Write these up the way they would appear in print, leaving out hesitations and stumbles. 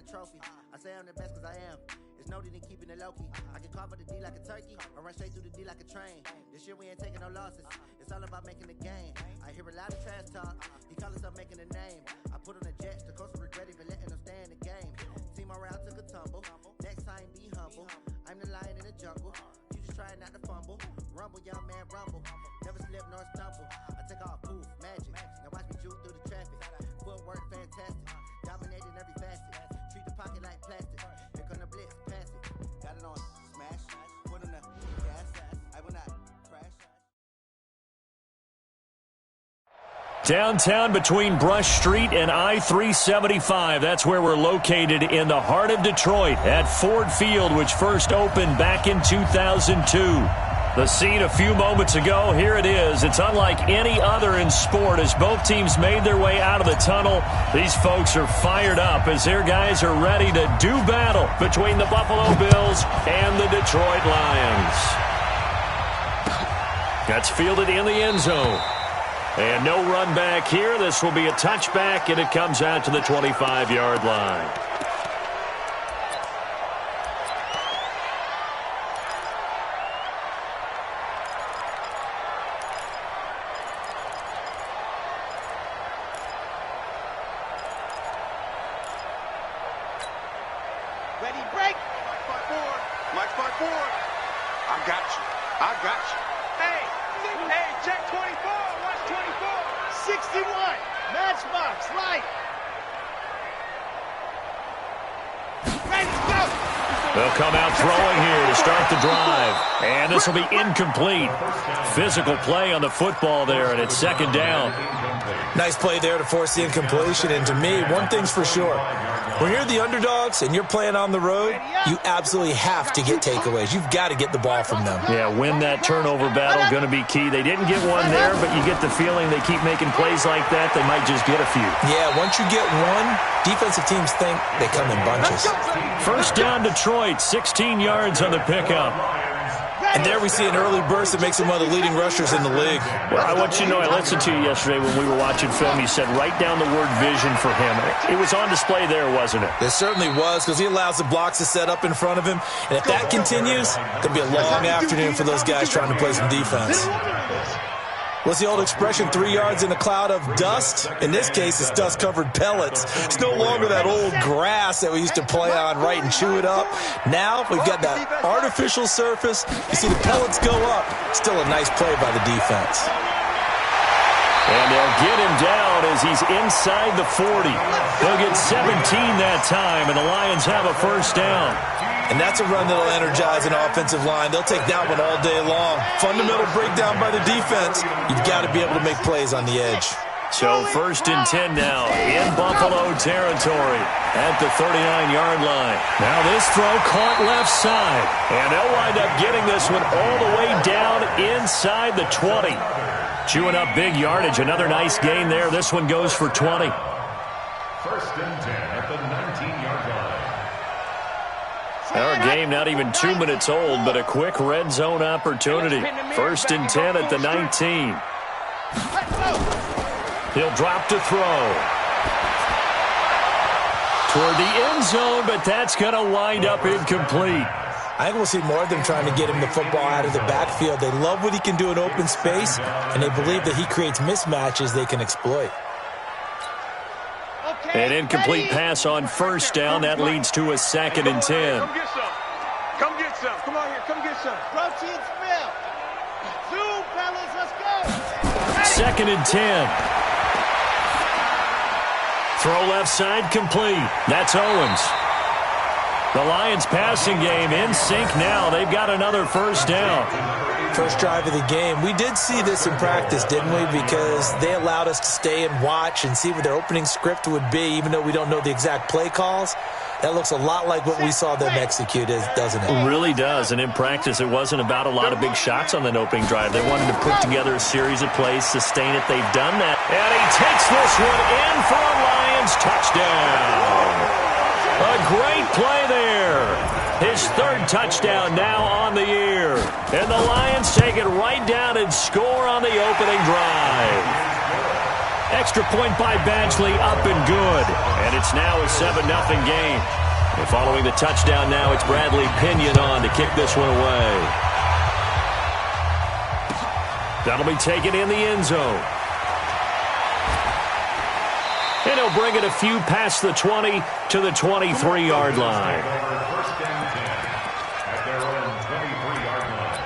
trophy. I say I'm the best because I am. It's no need in keeping it low-key. I can carve up the D like a turkey or run straight through the D like a train. This year we ain't taking no losses. It's all about making the game. I hear a lot of trash talk. He call himself making a name. I put on the Jets. The coach will regret even letting them stay in the game. Team around took a tumble. Next time be humble. I'm the lion in the jungle. You just trying not to fumble. Rumble, young man, rumble. Never slip nor stumble. I take all poof, magic. Now watch me juke through the traffic. Footwork fantastic. Dominating every facet. Treat the pocket like plastic. Here come the blitz, pass it. Got it on smash. Put on the gas. I will not crash. Downtown between Brush Street and I-375. That's where we're located in the heart of Detroit at Ford Field, which first opened back in 2002. The scene a few moments ago, here it is. It's unlike any other in sport as both teams made their way out of the tunnel. These folks are fired up as their guys are ready to do battle between the Buffalo Bills and the Detroit Lions. That's fielded in the end zone. And no run back here. This will be a touchback, and it comes out to the 25-yard line. Ready, break. Mike 5-4. I got you. Hey, check 24. Watch 24. 61. Matchbox, light. Ready, go. They'll come out throwing here to start the drive. And this will be incomplete. Physical play on the football there, and it's second down. Nice play there to force the incompletion. And to me, one thing's for sure. When you're the underdogs and you're playing on the road, you absolutely have to get takeaways. You've got to get the ball from them. Yeah, win that turnover battle, going to be key. They didn't get one there, but you get the feeling they keep making plays like that, they might just get a few. Yeah, once you get one, defensive teams think they come in bunches. First down, Detroit, 16 yards on the pickup. And there we see an early burst that makes him one of the leading rushers in the league. Well, I want you to know, I listened to you yesterday when we were watching film. You said write down the word vision for him. It was on display there, wasn't it? It certainly was, because he allows the blocks to set up in front of him. And if that continues, it's going to be a long afternoon for those guys trying to play some defense. What's the old expression, 3 yards in a cloud of dust? In this case, it's dust-covered pellets. It's no longer that old grass that we used to play on, right, and chew it up. Now we've got that artificial surface. You see the pellets go up. Still a nice play by the defense. And they'll get him down as he's inside the 40. They'll get 17 that time, and the Lions have a first down. And that's a run that'll energize an offensive line. They'll take that one all day long. Fundamental breakdown by the defense. You've got to be able to make plays on the edge. So first and 10 now in Buffalo territory at the 39-yard line. Now this throw caught left side. And they'll wind up getting this one all the way down inside the 20. Chewing up big yardage. Another nice gain there. This one goes for 20. First and 10 at the 19-yard line. Our game not even 2 minutes old, but a quick red zone opportunity. First and 10 at the 19. He'll drop to throw. Toward the end zone, but that's going to wind up incomplete. I think we'll see more of them trying to get him the football out of the backfield. They love what he can do in open space, and they believe that he creates mismatches they can exploit. An incomplete pass on first down. That leads to a second and 10. Come get some. Come get some. Come on here. Come get some. Protein spill. Zoom, fellas. Let's go. Second and 10. Throw left side complete. That's Owens. The Lions passing game in sync now. They've got another first down. First drive of the game. We did see this in practice, didn't we? Because they allowed us to stay and watch and see what their opening script would be, even though we don't know the exact play calls. That looks a lot like what we saw them execute, doesn't it? It really does. And in practice, it wasn't about a lot of big shots on that opening drive. They wanted to put together a series of plays, sustain it. They've done that. And he takes this one in for a Lions touchdown. A great play there. His third touchdown now on the year. And the Lions take it right down and score on the opening drive. Extra extra point by Badgley, up and good. And it's now a 7-0 game. And following the touchdown now, it's Bradley Pinion on to kick this one away. That'll be taken in the end zone. And he'll bring it a few past the 20 to the 23-yard line. First and 10 at their own 23-yard line.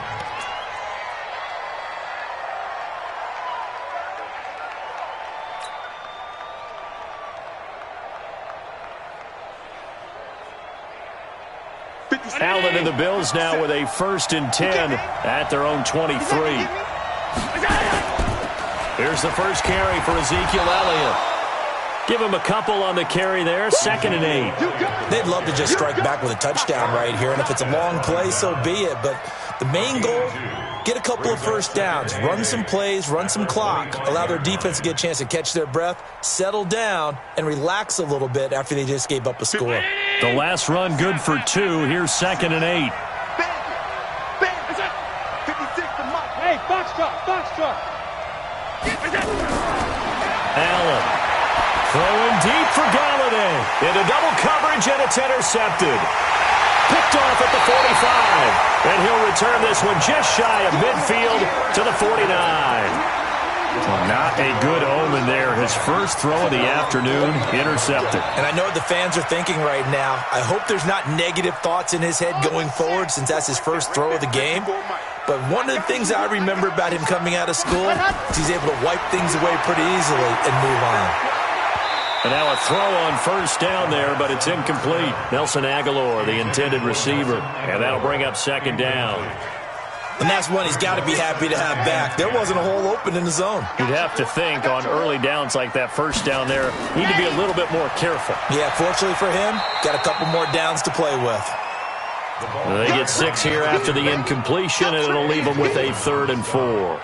Allen and the Bills now with a 1st and 10 at their own 23. Here's the first carry for Ezekiel Elliott. Give him a couple on the carry there. 2nd and 8. They'd love to just strike back with a touchdown right here, and if it's a long play, so be it. But the main goal, get a couple of first downs, run some plays, run some clock, allow their defense to get a chance to catch their breath, settle down, and relax a little bit after they just gave up a score. The last run good for 2. Here's 2nd and 8. Hey, box truck. Allen throwing deep for Galladay. Into double coverage, and it's intercepted. Picked off at the 45. And he'll return this one just shy of midfield to the 49. Well, not a good omen there. His first throw of the afternoon, intercepted. And I know what the fans are thinking right now. I hope there's not negative thoughts in his head going forward since that's his first throw of the game. But one of the things I remember about him coming out of school is he's able to wipe things away pretty easily and move on. And now a throw on first down there, but it's incomplete. Nelson Aguilar, the intended receiver. And that'll bring up 2nd down. And that's one he's got to be happy to have back. There wasn't a hole open in the zone. You'd have to think on early downs like that first down there, need to be a little bit more careful. Yeah, fortunately for him, got a couple more downs to play with. They get 6 here after the incompletion, and it'll leave them with a 3rd and 4.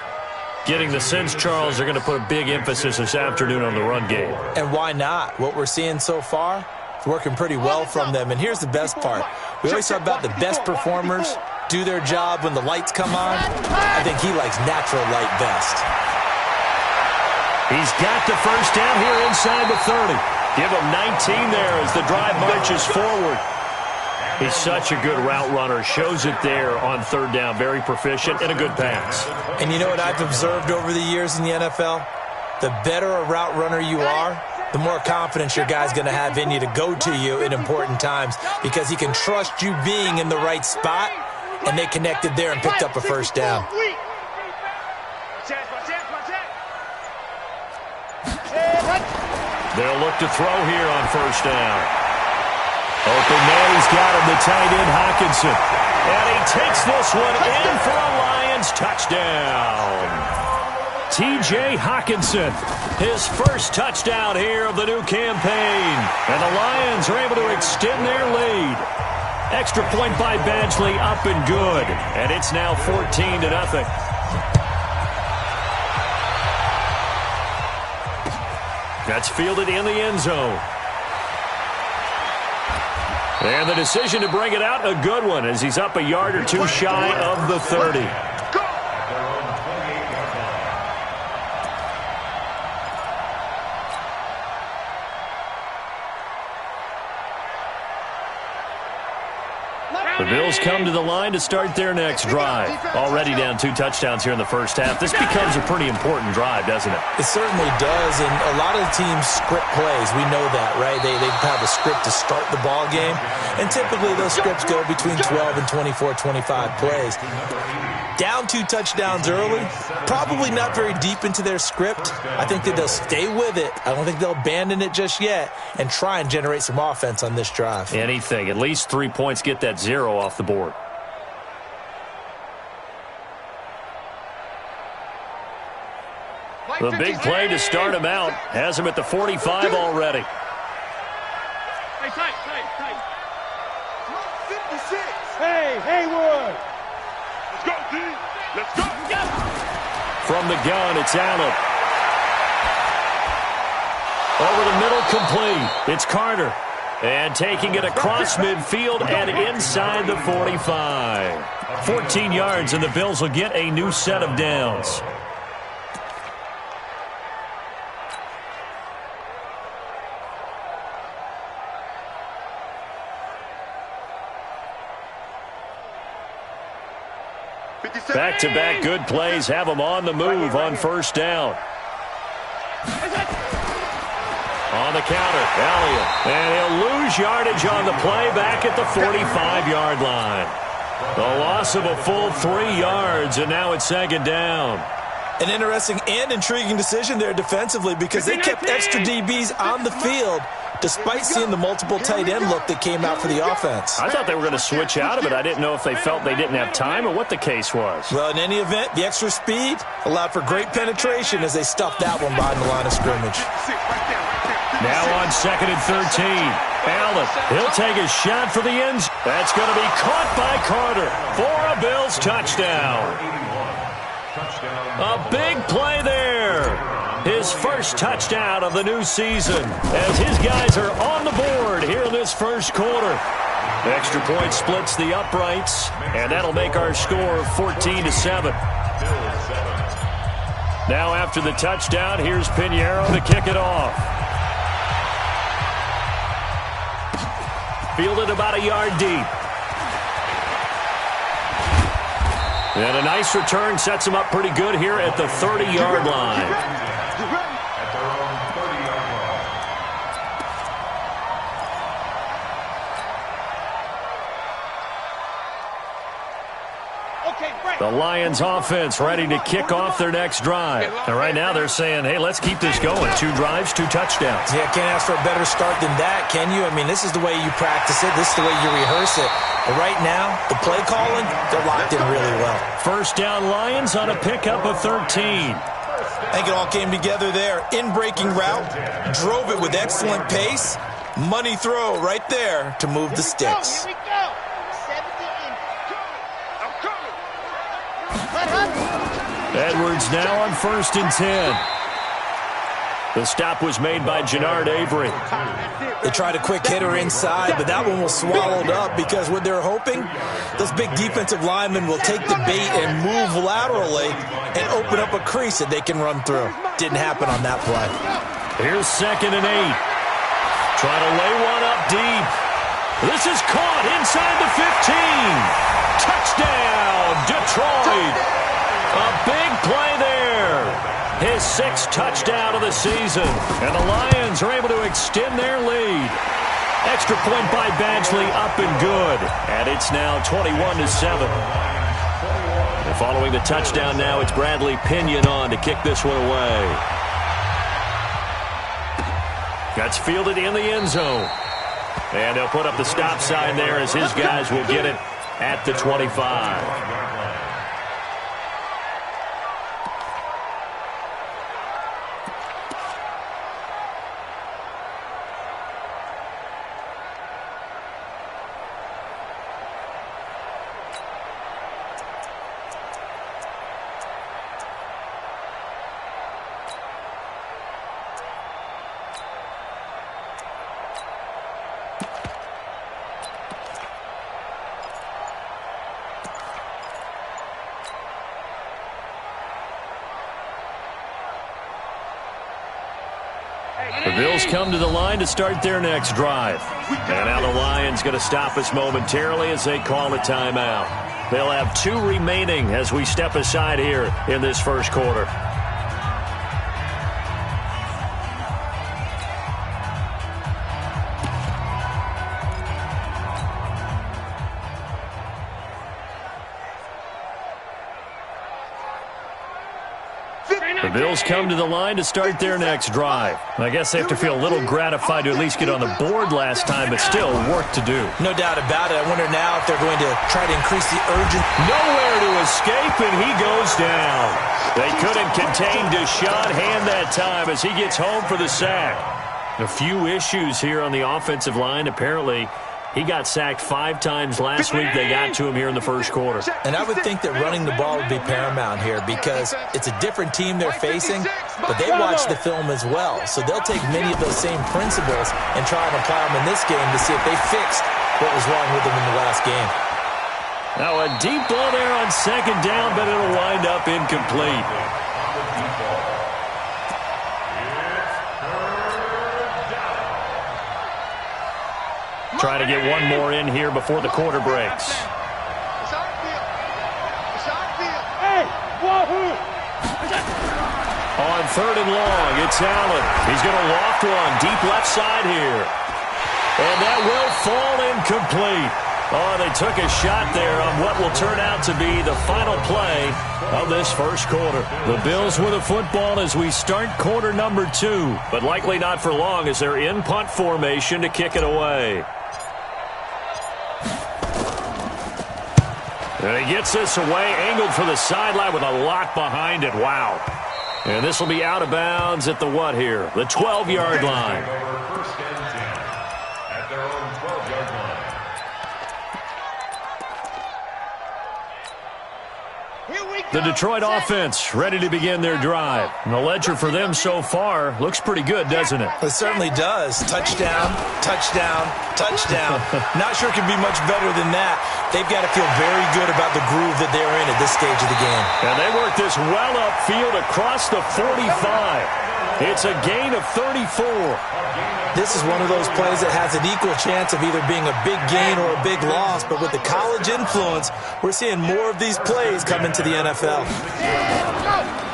Getting the sense, Charles, they're going to put a big emphasis this afternoon on the run game. And why not? What we're seeing so far, it's working pretty well from them. And here's the best part. We always talk about the best performers do their job when the lights come on. I think he likes natural light best. He's got the first down here inside the 30. Give him 19 there as the drive marches forward. He's such a good route runner. Shows it there on 3rd down. Very proficient and a good pass. And you know what I've observed over the years in the NFL? The better a route runner you are, the more confidence your guy's going to have in you to go to you in important times because he can trust you being in the right spot, and they connected there and picked up a first down. They'll look to throw here on first down. Open man, he's got him, the tight end Hockenson. And he takes this one in for a Lions touchdown. T.J. Hockenson, his first touchdown here of the new campaign. And the Lions are able to extend their lead. Extra point by Badgley, up and good. And it's now 14-0. That's fielded in the end zone. And the decision to bring it out, a good one, as he's up a yard or two shy of the 30. The Bills come to the line to start their next drive. Already down 2 touchdowns here in the first half. This becomes a pretty important drive, doesn't it? It certainly does, and a lot of the teams script plays. We know that, right? They have a script to start the ball game, and typically those scripts go between 12 and 24, 25 plays. Down 2 touchdowns early, probably not very deep into their script. I think that they'll stay with it. I don't think they'll abandon it just yet and try and generate some offense on this drive. Anything. At least 3 points, get that 0 off the board. The big play to start him out has him at the 45 already. Tight. Hey, Haywood. Let's go, D. Let's go. From the gun, it's Allen. Over the middle, complete. It's Carter. And taking it across midfield and inside the 45. 14 yards, and the Bills will get a new set of downs. Back-to-back good plays have them on the move on first down. On the counter, Elliott. And he'll lose yardage on the play back at the 45-yard line. The loss of a full 3 yards, and now it's second down. An interesting and intriguing decision there defensively because they kept extra DBs on the field despite seeing the multiple tight end look that came out for the offense. I thought they were going to switch out of it. I didn't know if they felt they didn't have time or what the case was. Well, in any event, the extra speed allowed for great penetration as they stuffed that one behind the line of scrimmage. Now on 2nd and 13. Allen, he'll take a shot for the end zone. That's going to be caught by Carter for a Bills touchdown. A big play there. His first touchdown of the new season as his guys are on the board here in this first quarter. Extra point splits the uprights, and that'll make our score 14-7. Now after the touchdown, here's Pinheiro to kick it off. Fielded about a yard deep. And a nice return sets him up pretty good here at the 30-yard line. The Lions offense ready to kick off their next drive. And right now they're saying, hey, let's keep this going. 2 drives, 2 touchdowns. Yeah, can't ask for a better start than that, can you? I mean, this is the way you practice it. This is the way you rehearse it. But right now, the play calling, they're locked in really well. First down Lions on a pickup of 13. I think it all came together there. In-breaking route, drove it with excellent pace. Money throw right there to move the sticks. Here we go. 70 and Edwards now on 1st and 10. The stop was made by Jannard Avery. They tried a quick hitter inside, but that one was swallowed up because what they're hoping, those big defensive linemen will take the bait and move laterally and open up a crease that they can run through. Didn't happen on that play. Here's 2nd and 8. Trying to lay one up deep. This is caught inside the 15. Touchdown, Detroit. A big play there. His 6th touchdown of the season. And the Lions are able to extend their lead. Extra point by Badgley up and good. And it's now 21-7. And following the touchdown now, it's Bradley Pinion on to kick this one away. That's fielded in the end zone. And they'll put up the stop sign there as his guys will get it at the 25. The Bills come to the line to start their next drive. And now the Lions going to stop us momentarily as they call a timeout. They'll have 2 remaining as we step aside here in this first quarter. The Bills come to the line to start their next drive. I guess they have to feel a little gratified to at least get on the board last time, but still work to do. No doubt about it. I wonder now if they're going to try to increase the urgency. Nowhere to escape, and he goes down. They couldn't contain Deshaun Hand that time as he gets home for the sack. A few issues here on the offensive line. Apparently, he got sacked 5 times last week. They got to him here in the first quarter. And I would think that running the ball would be paramount here because it's a different team they're facing, but they watch the film as well. So they'll take many of those same principles and try and apply them in this game to see if they fixed what was wrong with them in the last game. Now a deep ball there on 2nd down, but it'll wind up incomplete. Try to get one more in here before the quarter breaks. On 3rd and long, it's Allen. He's going to loft one deep left side here. And that will fall incomplete. Oh, they took a shot there on what will turn out to be the final play of this first quarter. The Bills with a football as we start quarter number 2, but likely not for long as they're in punt formation to kick it away. And he gets this away, angled for the sideline with a lot behind it. Wow. And this will be out of bounds at the what here? The 12-yard line. First and 10 at their own 12-yard line. The Detroit offense ready to begin their drive. And the ledger for them so far looks pretty good, doesn't it? It certainly does. Touchdown, touchdown, touchdown. Not sure it can be much better than that. They've got to feel very good about the groove that they're in at this stage of the game. And they work this well upfield across the 45. It's a gain of 34. This is one of those plays that has an equal chance of either being a big gain or a big loss, but with the college influence, we're seeing more of these plays come into the NFL.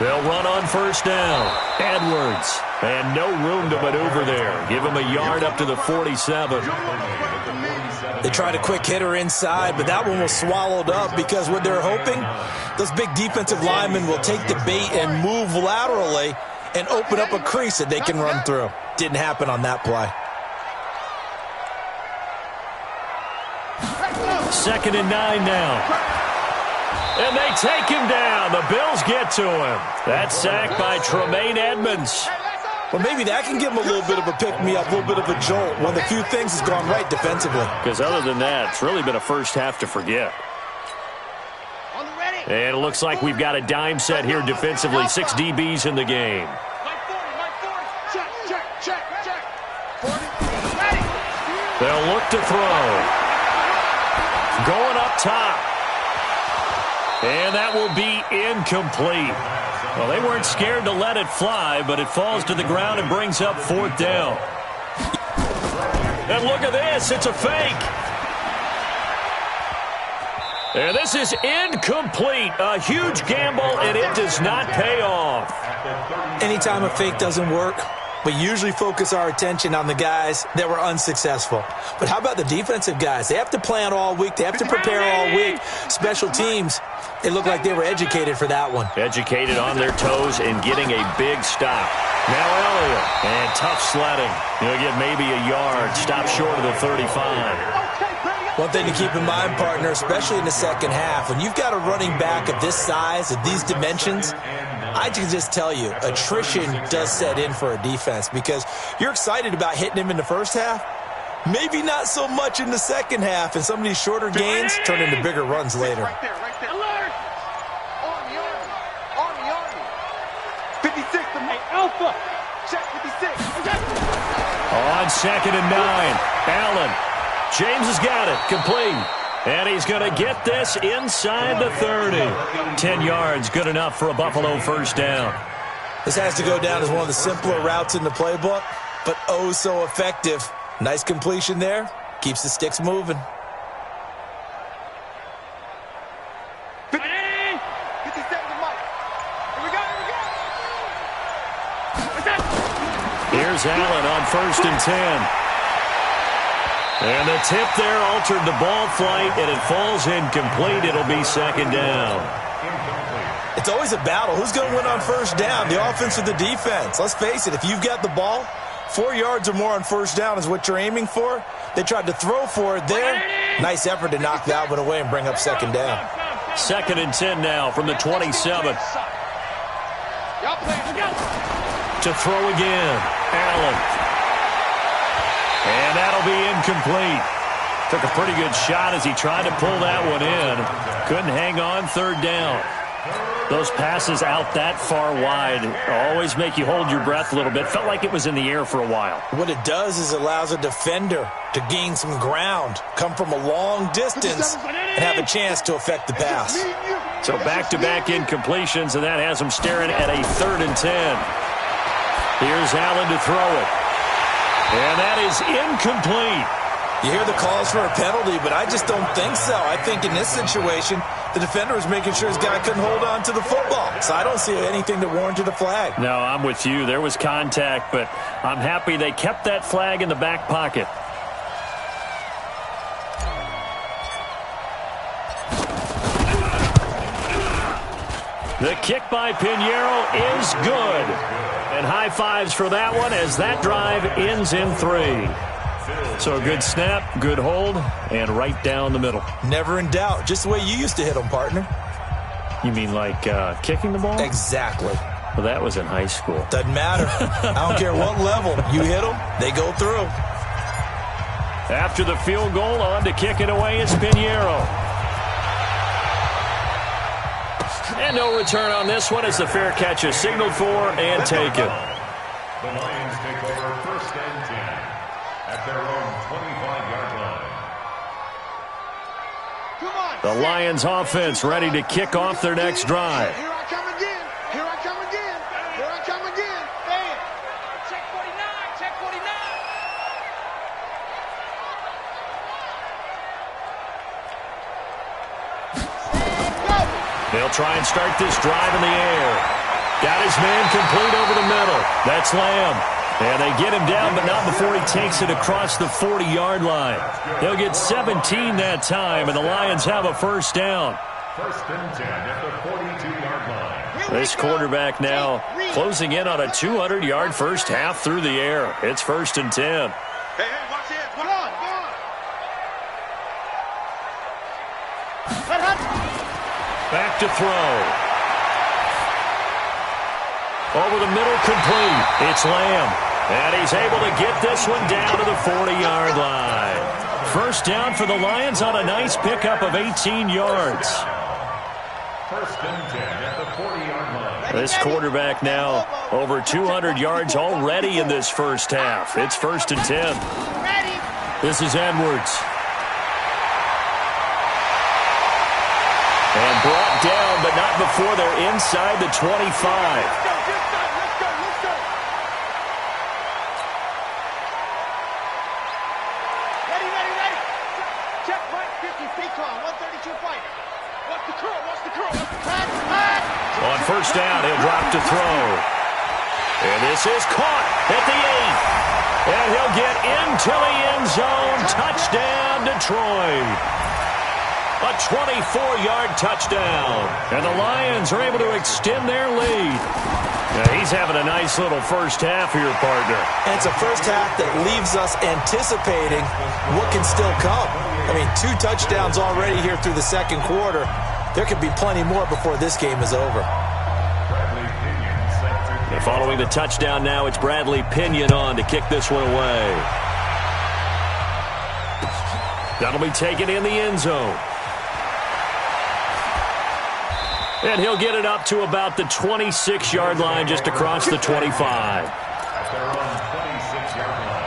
They'll run on first down. Edwards. And no room to maneuver there. Give him a yard up to the 47. They tried a quick hitter inside, but that one was swallowed up because what they're hoping, those big defensive linemen will take the bait and move laterally and open up a crease that they can run through. Didn't happen on that play. 2nd and 9 now. And they take him down. The Bills get to him. That's sacked by Tremaine Edmonds. Well, maybe that can give him a little bit of a pick-me-up, a little bit of a jolt. One of the few things has gone right defensively. Because other than that, it's really been a first half to forget. And it looks like we've got a dime set here defensively. 6 DBs in the game. They'll look to throw. Going up top. And that will be incomplete. Well, they weren't scared to let it fly, but it falls to the ground and brings up 4th down. And look at this. It's a fake. And this is incomplete. A huge gamble, and it does not pay off. Anytime a fake doesn't work, we usually focus our attention on the guys that were unsuccessful. But how about the defensive guys? They have to plan all week. They have to prepare all week. Special teams, it looked like they were educated for that one. Educated on their toes and getting a big stop. Now Elliott, and tough sledding. He'll get maybe a yard. Stop short of the 35. One thing to keep in mind, partner, especially in the second half, when you've got a running back of this size, of these dimensions, I can just tell you, attrition does set in for a defense because you're excited about hitting him in the first half. Maybe not so much in the second half, and some of these shorter gains turn into bigger runs later. Right there. Alert! Army. 56, the Alpha. Check 56. On 2nd and 9, Allen. James has got it. Complete. And he's going to get this inside the 30. 10 yards, good enough for a Buffalo first down. This has to go down as one of the simpler routes in the playbook, but oh so effective. Nice completion there. Keeps the sticks moving. 57 to Mike. Here we go. Here's Allen on 1st and 10. And the tip there altered the ball flight, and it falls incomplete. It'll be 2nd down. It's always a battle. Who's going to win on first down, the offense or the defense? Let's face it, if you've got the ball, 4 yards or more on first down is what you're aiming for. They tried to throw for it there. Nice effort to knock that one away and bring up 2nd down. 2nd and 10 now from the 27. To throw again, Allen. And that'll be incomplete. Took a pretty good shot as he tried to pull that one in. Couldn't hang on 3rd down. Those passes out that far wide always make you hold your breath a little bit. Felt like it was in the air for a while. What it does is it allows a defender to gain some ground, come from a long distance, and have a chance to affect the pass. So back-to-back incompletions, and that has him staring at a 3rd and 10. Here's Allen to throw it. And that is incomplete. You hear the calls for a penalty, but I just don't think so. I think in this situation, the defender was making sure his guy couldn't hold on to the football. So I don't see anything that warranted a flag. No, I'm with you. There was contact, but I'm happy they kept that flag in the back pocket. The kick by Pinheiro is good. And high fives for that one as that drive ends in 3. So good snap, good hold, and right down the middle. Never in doubt. Just the way you used to hit them, partner. You mean like kicking the ball? Exactly. Well, that was in high school. Doesn't matter. I don't care what level. You hit them, they go through. After the field goal, on to kick it away is Pinheiro. And no return on this one as the fair catch is signaled for and taken. The Lions take over 1st and 10 at their own 25-yard line. The Lions offense ready to kick off their next drive. Here I come again. Here I come again. Here I come again. Bam. Check 49. Check 49. They'll try and start this drive in the air. Got his man complete over the middle. That's Lamb. And they get him down, but not before he takes it across the 40-yard line. He'll get 17 that time, and the Lions have a first down. 1st and 10 at the 42-yard line. This quarterback now closing in on a 200-yard first half through the air. It's 1st and 10. Hey, watch this. Go on, go on. Back to throw. Over the middle, complete. It's Lamb. And he's able to get this one down to the 40-yard line. First down for the Lions on a nice pickup of 18 yards. 1st and 10 at the 40-yard line. This quarterback now over 200 yards already in this first half. It's 1st and 10. This is Edwards. And brought down, but not before they're inside the 25. On first down, he'll drop to throw. And this is caught at the 8. And he'll get into the end zone. Touchdown, Detroit. A 24-yard touchdown. And the Lions are able to extend their lead. Now, he's having a nice little first half here, partner. And it's a first half that leaves us anticipating what can still come. I mean, 2 touchdowns already here through the second quarter. There could be plenty more before this game is over. And following the touchdown now, it's Bradley Pinion on to kick this one away. That'll be taken in the end zone. And he'll get it up to about the 26-yard line, just across the 25. At their own 26-yard line.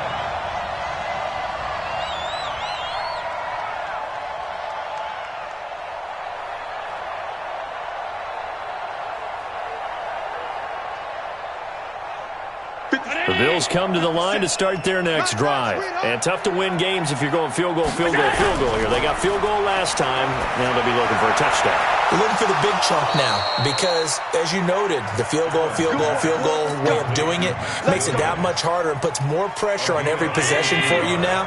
The Bills come to the line to start their next drive. And tough to win games if you're going field goal here. They got field goal last time. Now they'll be looking for a touchdown. They're looking for the big chunk now because, as you noted, the field goal way of doing it makes it that much harder and puts more pressure on every possession for you now.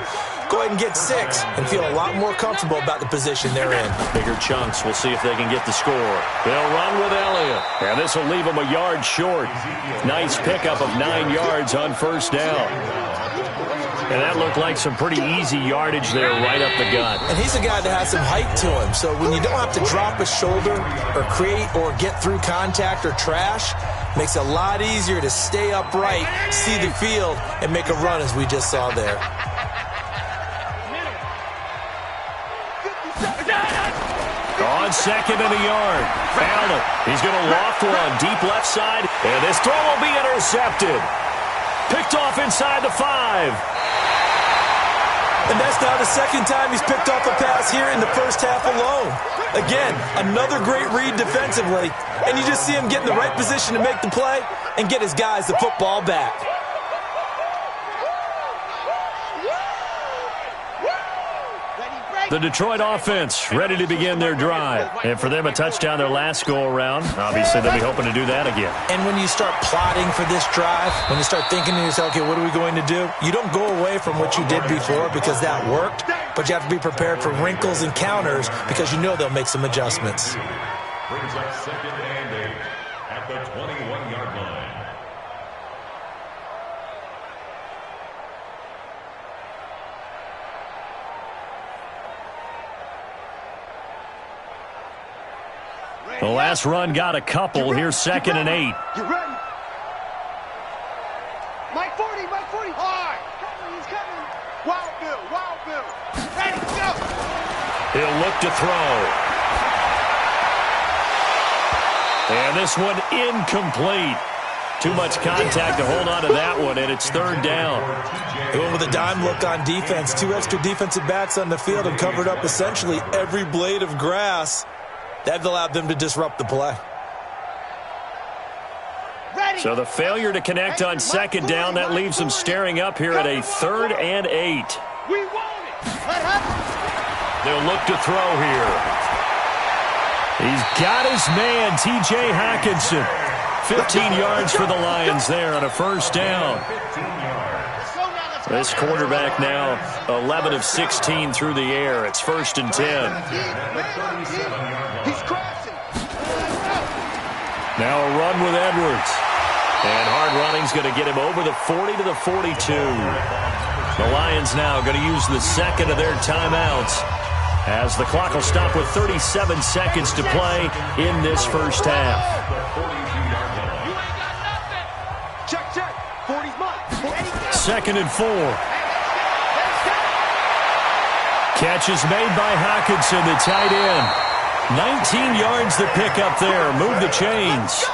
Go ahead and get 6 and feel a lot more comfortable about the position they're in. Bigger chunks. We'll see if they can get the score. They'll run with Elliott. And this will leave them a yard short. Nice pickup of 9 yards on first down. And that looked like some pretty easy yardage there right up the gut. And he's a guy that has some height to him. So when you don't have to drop a shoulder or create or get through contact or trash, makes it a lot easier to stay upright, see the field, and make a run as we just saw there. On second and a yard. Found it. He's going to loft one deep left side. And this throw will be intercepted. Picked off inside the 5. And that's now the second time he's picked off a pass here in the first half alone. Again, another great read defensively. And you just see him get in the right position to make the play and get his guys the football back. The Detroit offense ready to begin their drive. And for them, a touchdown their last go-around. Obviously, they'll be hoping to do that again. And when you start plotting for this drive, when you start thinking to yourself, okay, what are we going to do? You don't go away from what you did before because that worked, but you have to be prepared for wrinkles and counters because you know they'll make some adjustments. Brings up 2nd and 8 at the 21-yard line. The last run got a couple. Here's 2nd and 8. You ready? Mike 40, Mike 40. Hard. He's coming. Wild Bill. Ready, go. He'll look to throw. And this one incomplete. Too much contact to hold on to that one, and it's 3rd down. They went with a dime look on defense. 2 extra defensive backs on the field and covered up essentially every blade of grass. That allowed them to disrupt the play. So the failure to connect on 2nd down, that leaves them staring up here at a 3rd and 8. We want it. They'll look to throw here. He's got his man, T.J. Hockenson. 15 yards for the Lions there on a 1st down. This quarterback now 11 of 16 through the air. It's 1st and 10. He's crashing. Now a run with Edwards. And hard running's going to get him over the 40 to the 42. The Lions now going to use the 2nd of their timeouts as the clock will stop with 37 seconds to play in this 1st half. Check. 40's mine. 2nd and 4. Catch is made by Hockenson, the tight end. 19 yards to pick up there. Move the chains.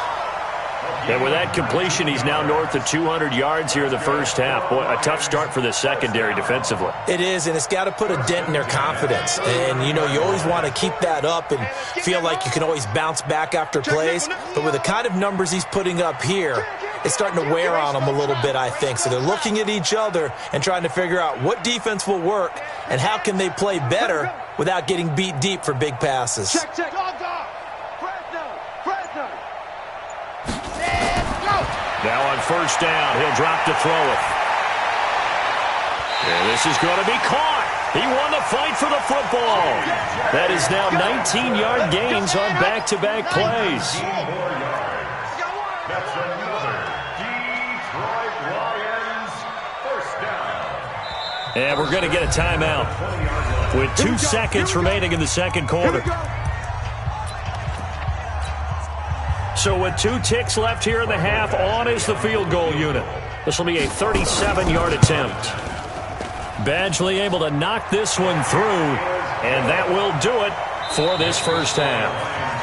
And with that completion, he's now north of 200 yards here in the 1st half. Boy, a tough start for the secondary defensively. It is, and it's got to put a dent in their confidence. And, you know, you always want to keep that up and feel like you can always bounce back after plays. But with the kind of numbers he's putting up here, it's starting to wear on them a little bit, I think. So they're looking at each other and trying to figure out what defense will work and how can they play better without getting beat deep for big passes. Check. Fresno. Now on 1st down, he'll drop to throw it. And this is going to be caught. He won the fight for the football. That is now 19-yard gains on back-to-back plays. That's another Detroit Lions 1st down. And we're going to get a timeout with 2 seconds remaining in the 2nd quarter. So with 2 ticks left here in the half, on is the field goal unit. This will be a 37-yard attempt. Badgley able to knock this one through, and that will do it for this 1st half.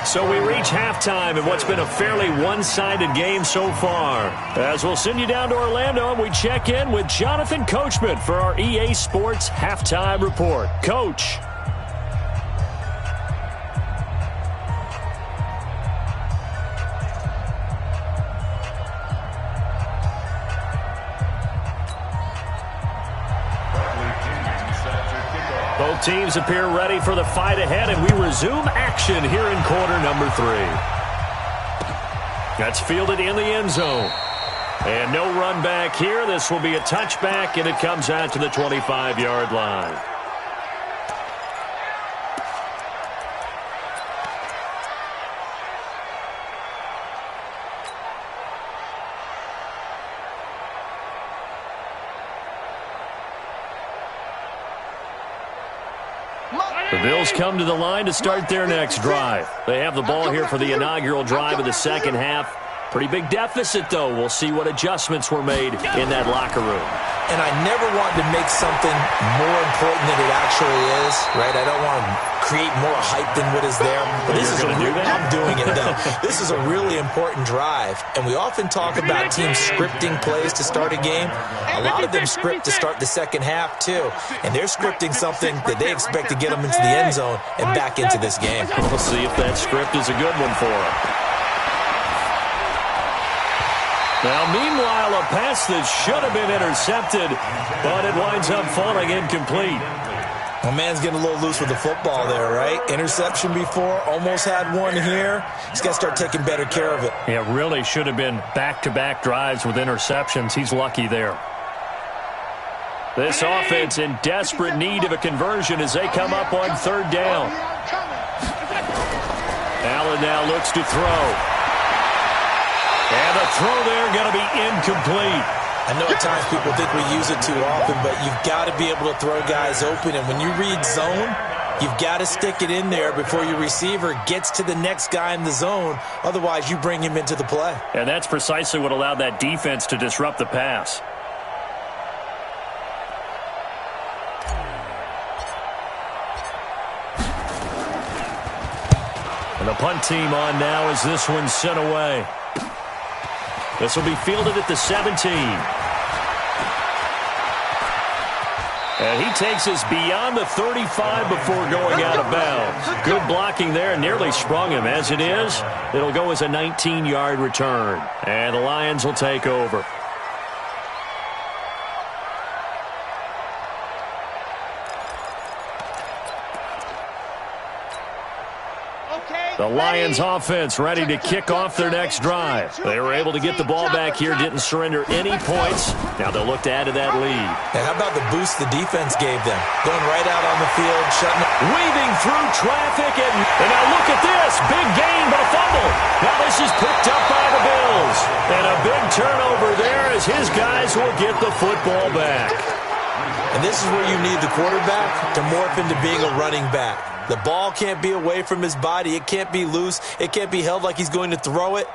So we reach halftime in what's been a fairly one-sided game so far. As we'll send you down to Orlando, and we check in with Jonathan Coachman for our EA Sports Halftime Report. Coach. Both teams appear ready for the fight ahead, and we resume action here in quarter number 3. That's fielded in the end zone. And no run back here. This will be a touchback, and it comes out to the 25-yard line. The Bills come to the line to start their next drive. They have the ball here for the inaugural drive of the 2nd half. Pretty big deficit, though. We'll see what adjustments were made in that locker room. And I never wanted to make something more important than it actually is, right? I don't want to create more hype than what is there. But this is I'm doing it, though. This is a really important drive. And we often talk about teams scripting plays to start a game. A lot of them script to start the 2nd half, too. And they're scripting something that they expect to get them into the end zone and back into this game. We'll see if that script is a good one for them. Now, meanwhile, a pass that should have been intercepted, but it winds up falling incomplete. My man's getting a little loose with the football there, right? Interception before, almost had one here. He's got to start taking better care of it. Yeah, really should have been back-to-back drives with interceptions. He's lucky there. This offense in desperate need of a conversion as they come up on third down. Allen now looks to throw. And the throw there going to be incomplete. I know at times people think we use it too often, but you've got to be able to throw guys open. And when you read zone, you've got to stick it in there before your receiver gets to the next guy in the zone. Otherwise, you bring him into the play. And that's precisely what allowed that defense to disrupt the pass. And the punt team on now as this one's sent away. This will be fielded at the 17. And he takes us beyond the 35 before going out of bounds. Good blocking there, nearly sprung him. As it is, it'll go as a 19-yard return. And the Lions will take over. The Lions offense ready to kick off their next drive. They were able to get the ball back here, didn't surrender any points. Now they'll look to add to that lead. And how about the boost the defense gave them? Going right out on the field, shutting up. Weaving through traffic, and now look at this. Big gain, but a fumble. Now this is picked up by the Bills. And a big turnover there as his guys will get the football back. And this is where you need the quarterback to morph into being a running back. The ball can't be away from his body. It can't be loose. It can't be held like he's going to throw it.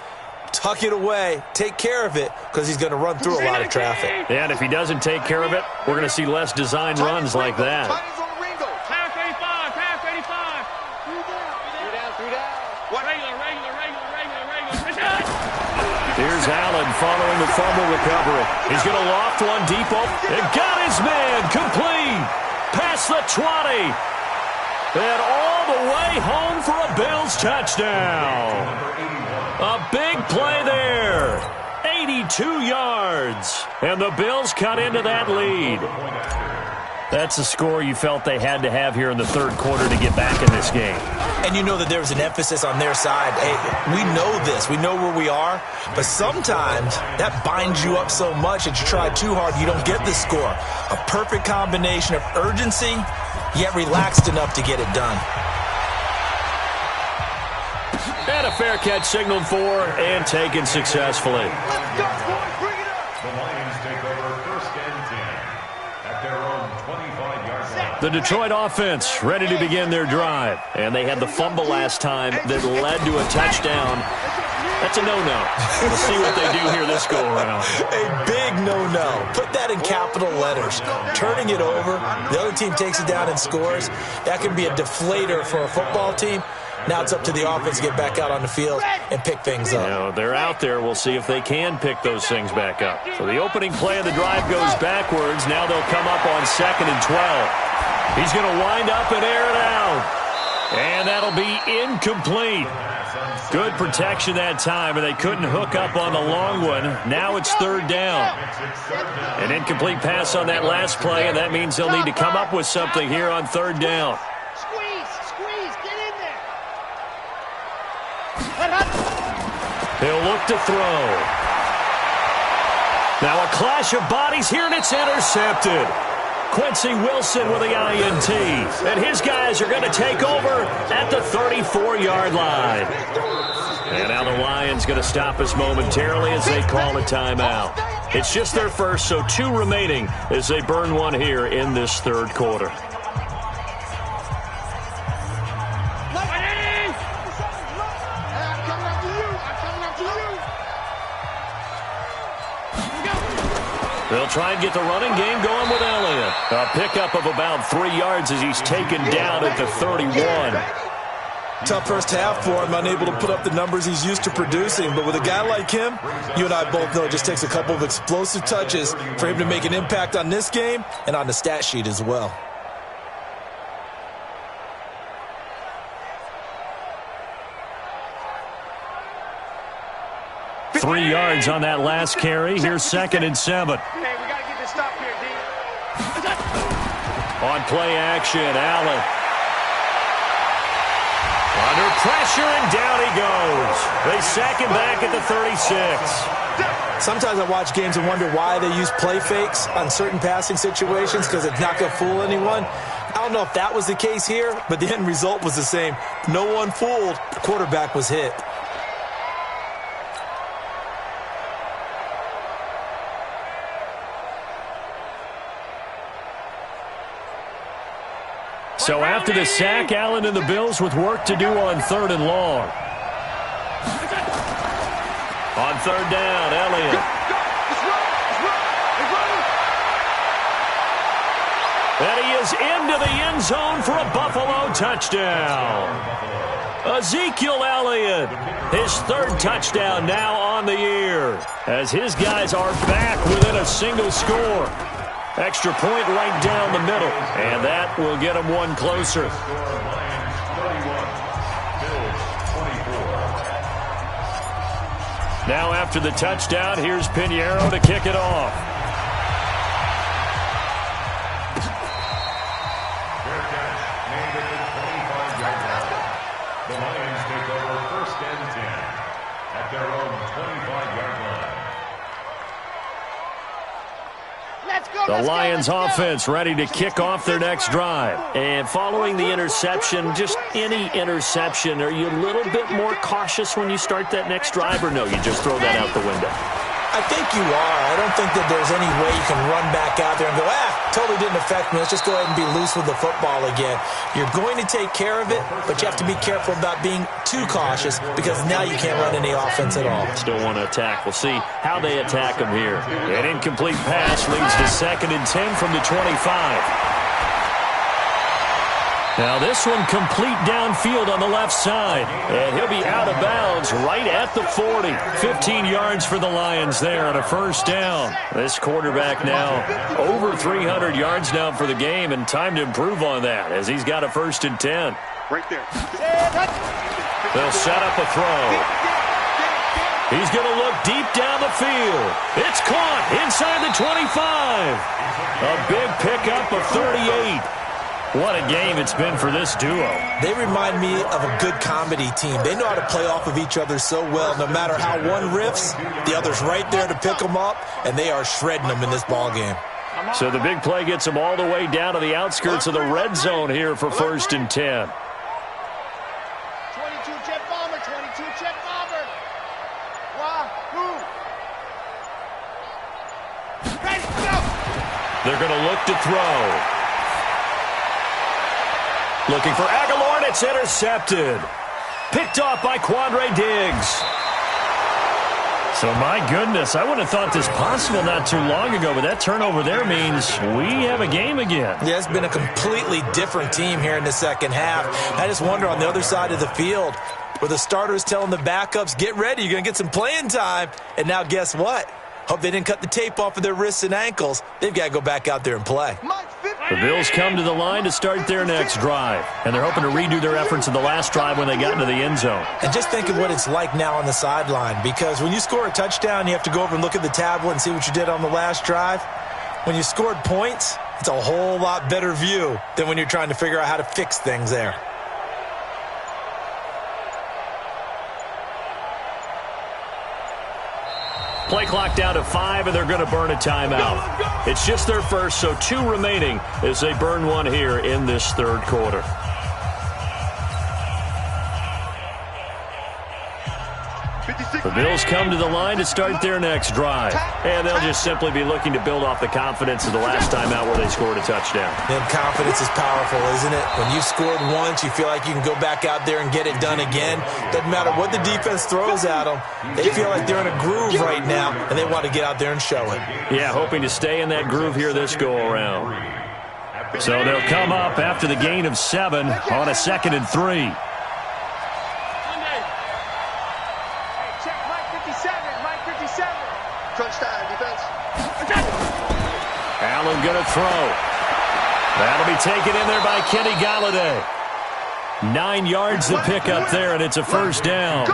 Tuck it away. Take care of it because he's going to run through a lot of traffic. Yeah, and if he doesn't take care of it, we're going to see less design runs like that. Pass 85, pass 85. Three down. What? Regular. Here's Allen following the fumble recovery. He's going to loft one deep. And got his man complete. Past the 20. And all the way home for a Bills touchdown. A big play there. 82 yards. And the Bills cut into that lead. That's a score you felt they had to have here in the third quarter to get back in this game. And you know that there was an emphasis on their side. Hey, we know this. We know where we are. But sometimes that binds you up so much that you try too hard, you don't get the score. A perfect combination of urgency, yet relaxed enough to get it done. And a fair catch signaled for and taken successfully. Let's go, boys. Bring it up. The Lions take over first and 10 at their own 25-yard line. The Detroit offense ready to begin their drive. And they had the fumble last time that led to a touchdown. That's a no-no. We'll see what they do here this go-around. A big no-no. Put that in capital letters. Turning it over, the other team takes it down and scores. That can be a deflator for a football team. Now it's up to the offense to get back out on the field and pick things up. You know, they're out there. We'll see if they can pick those things back up. So the opening play of the drive goes backwards. Now they'll come up on 2nd and 12. He's going to wind up and air it out. And that'll be incomplete. Good protection that time, and they couldn't hook up on the long one. Now it's third down. An incomplete pass on that last play, and that means they'll need to come up with something here on third down. Squeeze, get in there. He'll look to throw. Now a clash of bodies here, and it's intercepted. Quincy Wilson with the INT. And his guys are going to take over at the 34-yard line. And now the Lions going to stop us momentarily as they call a timeout. It's just their first, so 2 remaining as they burn one here in this third quarter. They'll try and get the running game going with Elliott. A pickup of about 3 yards as he's taken down at the 31. Tough first half for him, unable to put up the numbers he's used to producing. But with a guy like him, you and I both know it just takes a couple of explosive touches for him to make an impact on this game and on the stat sheet as well. Three yards on that last carry. Here's 2nd and 7. Hey, we got to get this stop here, D. On play action, Allen. Under pressure, and down he goes. They sack him back at the 36. Sometimes I watch games and wonder why they use play fakes on certain passing situations because it's not going to fool anyone. I don't know if that was the case here, but the end result was the same. No one fooled. The quarterback was hit. So after the sack, Allen and the Bills with work to do on 3rd and long. On 3rd down, Elliott. And he is into the end zone for a Buffalo touchdown. Ezekiel Elliott, his 3rd touchdown now on the year, as his guys are back within a single score. Extra point right down the middle, and that will get them one closer. Now after the touchdown, here's Pinheiro to kick it off. The Lions take over 1st and 10 at their own 25-yard line. The Lions offense ready to kick off their next drive. And following the interception, just any interception, are you a little bit more cautious when you start that next drive, or no, you just throw that out the window? I think you are. I don't think that there's any way you can run back out there and go, totally didn't affect me. Let's just go ahead and be loose with the football again. You're going to take care of it, but you have to be careful about being too cautious because now you can't run any offense at all. Still want to attack. We'll see how they attack them here. An incomplete pass leads to 2nd and 10 from the 25. Now this one complete downfield on the left side. And he'll be out of bounds right at the 40. 15 yards for the Lions there on a 1st down. This quarterback now over 300 yards now for the game, and time to improve on that as he's got a 1st and 10. Right there. They'll set up a throw. He's going to look deep down the field. It's caught inside the 25. A big pickup of 38. What a game it's been for this duo. They remind me of a good comedy team. They know how to play off of each other so well. No matter how one riffs, the other's right there to pick them up, and they are shredding them in this ball game. So the big play gets them all the way down to the outskirts of the red zone here for 1st and 10. 22 jet bomber, 22 jet bomber. Wahoo! Ready, go! They're going to look to throw. Looking for Aguilar, and it's intercepted. Picked off by Quandre Diggs. So, my goodness, I wouldn't have thought this possible not too long ago, but that turnover there means we have a game again. Yeah, it's been a completely different team here in the 2nd half. I just wonder on the other side of the field, where the starters telling the backups, get ready, you're going to get some playing time. And now guess what? Hope they didn't cut the tape off of their wrists and ankles. They've got to go back out there and play. The Bills come to the line to start their next drive, and they're hoping to redo their efforts in the last drive when they got into the end zone. And just think of what it's like now on the sideline, because when you score a touchdown, you have to go over and look at the tablet and see what you did on the last drive. When you scored points, it's a whole lot better view than when you're trying to figure out how to fix things there. Play clock down to 5, and they're going to burn a timeout. It's just their first, so 2 remaining as they burn one here in this 3rd quarter. The Bills come to the line to start their next drive, and they'll just simply be looking to build off the confidence of the last time out where they scored a touchdown. And confidence is powerful, isn't it? When you've scored once, you feel like you can go back out there and get it done again. Doesn't matter what the defense throws at them. They feel like they're in a groove right now, and they want to get out there and show it. Yeah, hoping to stay in that groove here this go-around. So they'll come up after the gain of 7 on a 2nd and 3. Allen going to throw. That'll be taken in there by Kenny Golladay. 9 yards to pick up there, and it's a 1st down.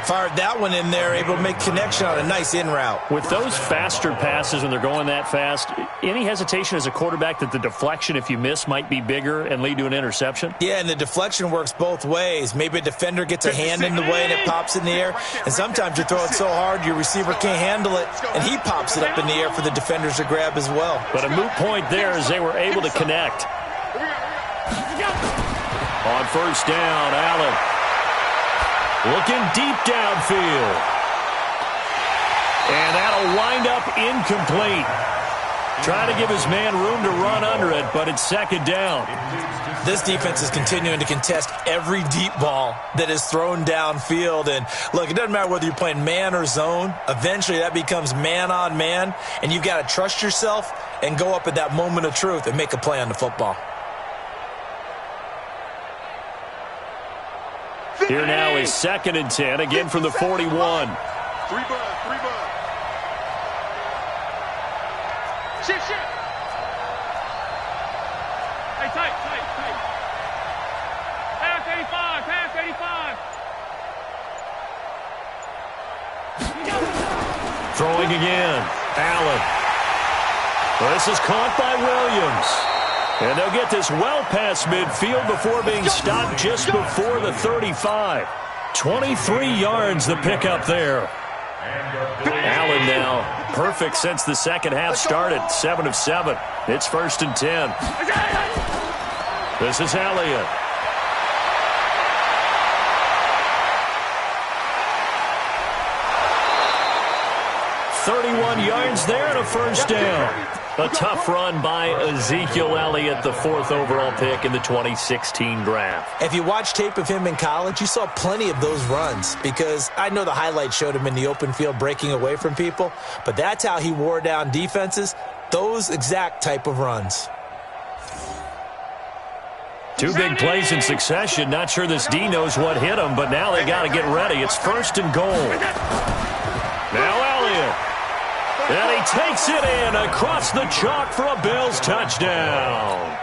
Fired that one in there, able to make connection on a nice in route. With those faster passes when they're going that fast, any hesitation as a quarterback that the deflection, if you miss, might be bigger and lead to an interception? Yeah, and the deflection works both ways. Maybe a defender gets a hand in the way and it pops in the air, and sometimes you throw it so hard your receiver can't handle it, and he pops it up in the air for the defenders to grab as well. But a moot point there as they were able to connect. On first down, Allen. Looking deep downfield. And that'll wind up incomplete. Trying to give his man room to run under it, but it's second down. This defense is continuing to contest every deep ball that is thrown downfield. And look, it doesn't matter whether you're playing man or zone. Eventually that becomes man on man, and you've got to trust yourself and go up at that moment of truth and make a play on the football. Here now is 2nd and 10, again from the 41. 3 bud. Shift. Hey, tight. Pass 85. Throwing again. Allen. Well, this is caught by Williams. And they'll get this well past midfield before being stopped just before the 35. 23 yards the pickup there. Allen now perfect since the second half started. 7 of 7. It's 1st and 10. This is Elliott. .31 yards there and a first down. A tough run by Ezekiel Elliott, the 4th overall pick in the 2016 draft. If you watch tape of him in college, you saw plenty of those runs, because I know the highlights showed him in the open field breaking away from people, but that's how he wore down defenses, those exact type of runs. 2 big plays in succession. Not sure this D knows what hit him, but now they got to get ready. It's 1st and goal. Now Elliott. And he takes it in across the chalk for a Bills touchdown.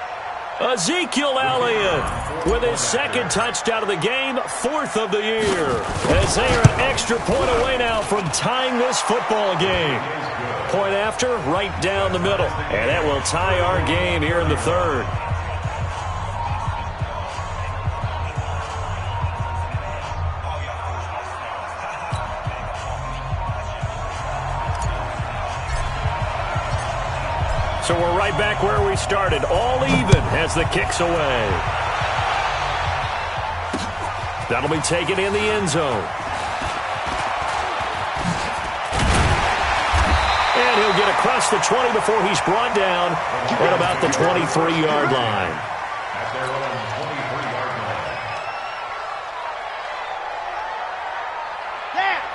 Ezekiel Elliott with his 2nd touchdown of the game, 4th of the year. As they are an extra point away now from tying this football game. Point after, right down the middle. And that will tie our game here in the 3rd. So we're right back where we started. All even as the kick's away. That'll be taken in the end zone. And he'll get across the 20 before he's brought down at about the 23-yard line. At their own 23-yard line.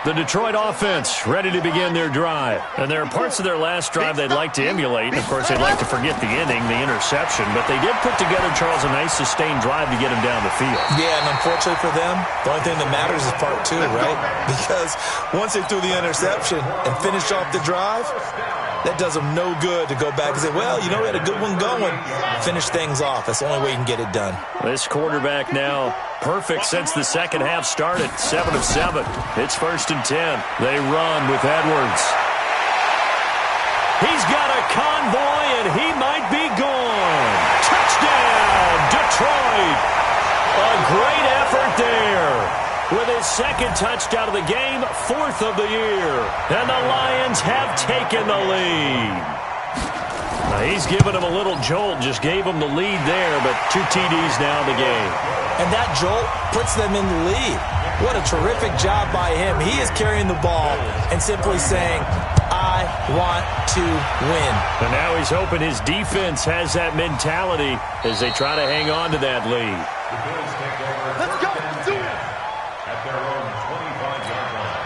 The Detroit offense ready to begin their drive. And there are parts of their last drive they'd like to emulate. Of course, they'd like to forget the inning, the interception. But they did put together, Charles, a nice sustained drive to get him down the field. Yeah, and unfortunately for them, the only thing that matters is part 2, right? Because once they threw the interception and finished off the drive, that does them no good to go back and say, well, you know, we had a good one going. Finish things off. That's the only way you can get it done. This quarterback now perfect since the second half started. 7 of 7. It's 1st and 10. They run with Edwards. He's got a convoy, and he might be gone. Touchdown, Detroit. A great effort there. With his 2nd touchdown of the game, 4th of the year. And the Lions have taken the lead. Now he's given him a little jolt, just gave him the lead there, but 2 TDs now in the game. And that jolt puts them in the lead. What a terrific job by him. He is carrying the ball and simply saying, I want to win. And now he's hoping his defense has that mentality as they try to hang on to that lead. The Bills take over. Let's go. Do it. At their own 25-yard line.